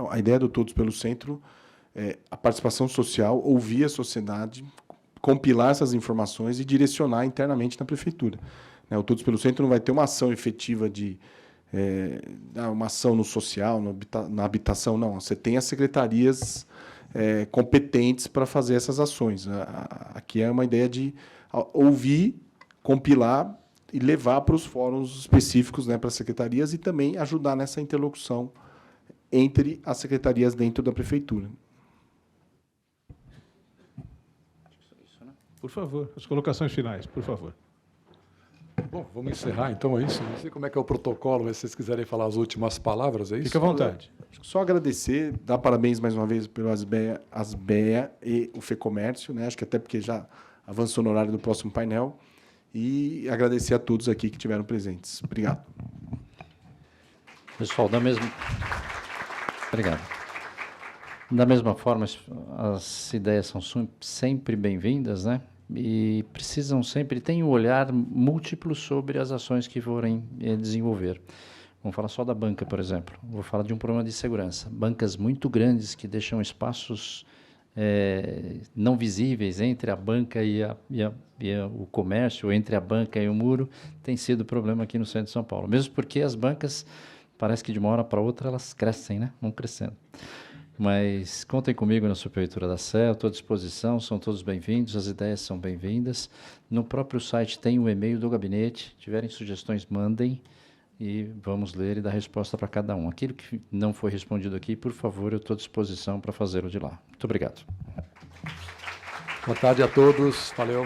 A ideia do Todos pelo Centro é a participação social, ouvir a sociedade, compilar essas informações e direcionar internamente na prefeitura. O Todos pelo Centro não vai ter uma ação efetiva de uma ação no social, na habitação, não. Você tem as secretarias competentes para fazer essas ações. Aqui é uma ideia de ouvir, compilar e levar para os fóruns específicos, né, para as secretarias, e também ajudar nessa interlocução entre as secretarias dentro da prefeitura. Por favor, as colocações finais, por favor. Bom, vamos encerrar, então, é isso? Não sei como é que é o protocolo, mas se vocês quiserem falar as últimas palavras, é isso? Fique à vontade. Só agradecer, dar parabéns mais uma vez pelo Asbea e o FEComércio, né? Acho que até porque já avançou no horário do próximo painel, e agradecer a todos aqui que estiveram presentes. Obrigado. Pessoal, Obrigado. Da mesma forma, as ideias são sempre bem-vindas, né? E precisam sempre ter um olhar múltiplo sobre as ações que forem desenvolver. Vamos falar só da banca, por exemplo. Vou falar de um problema de segurança. Bancas muito grandes que deixam espaços não visíveis entre a banca e o comércio, entre a banca e o muro, tem sido problema aqui no centro de São Paulo. Mesmo porque as bancas, parece que de uma hora para outra, elas crescem, né? Vão crescendo. Mas contem comigo na Subprefeitura da Sé, eu estou à disposição, são todos bem-vindos, as ideias são bem-vindas. No próprio site tem o e-mail do gabinete, tiverem sugestões, mandem, e vamos ler e dar resposta para cada um. Aquilo que não foi respondido aqui, por favor, eu estou à disposição para fazê-lo de lá. Muito obrigado. Boa tarde a todos, valeu.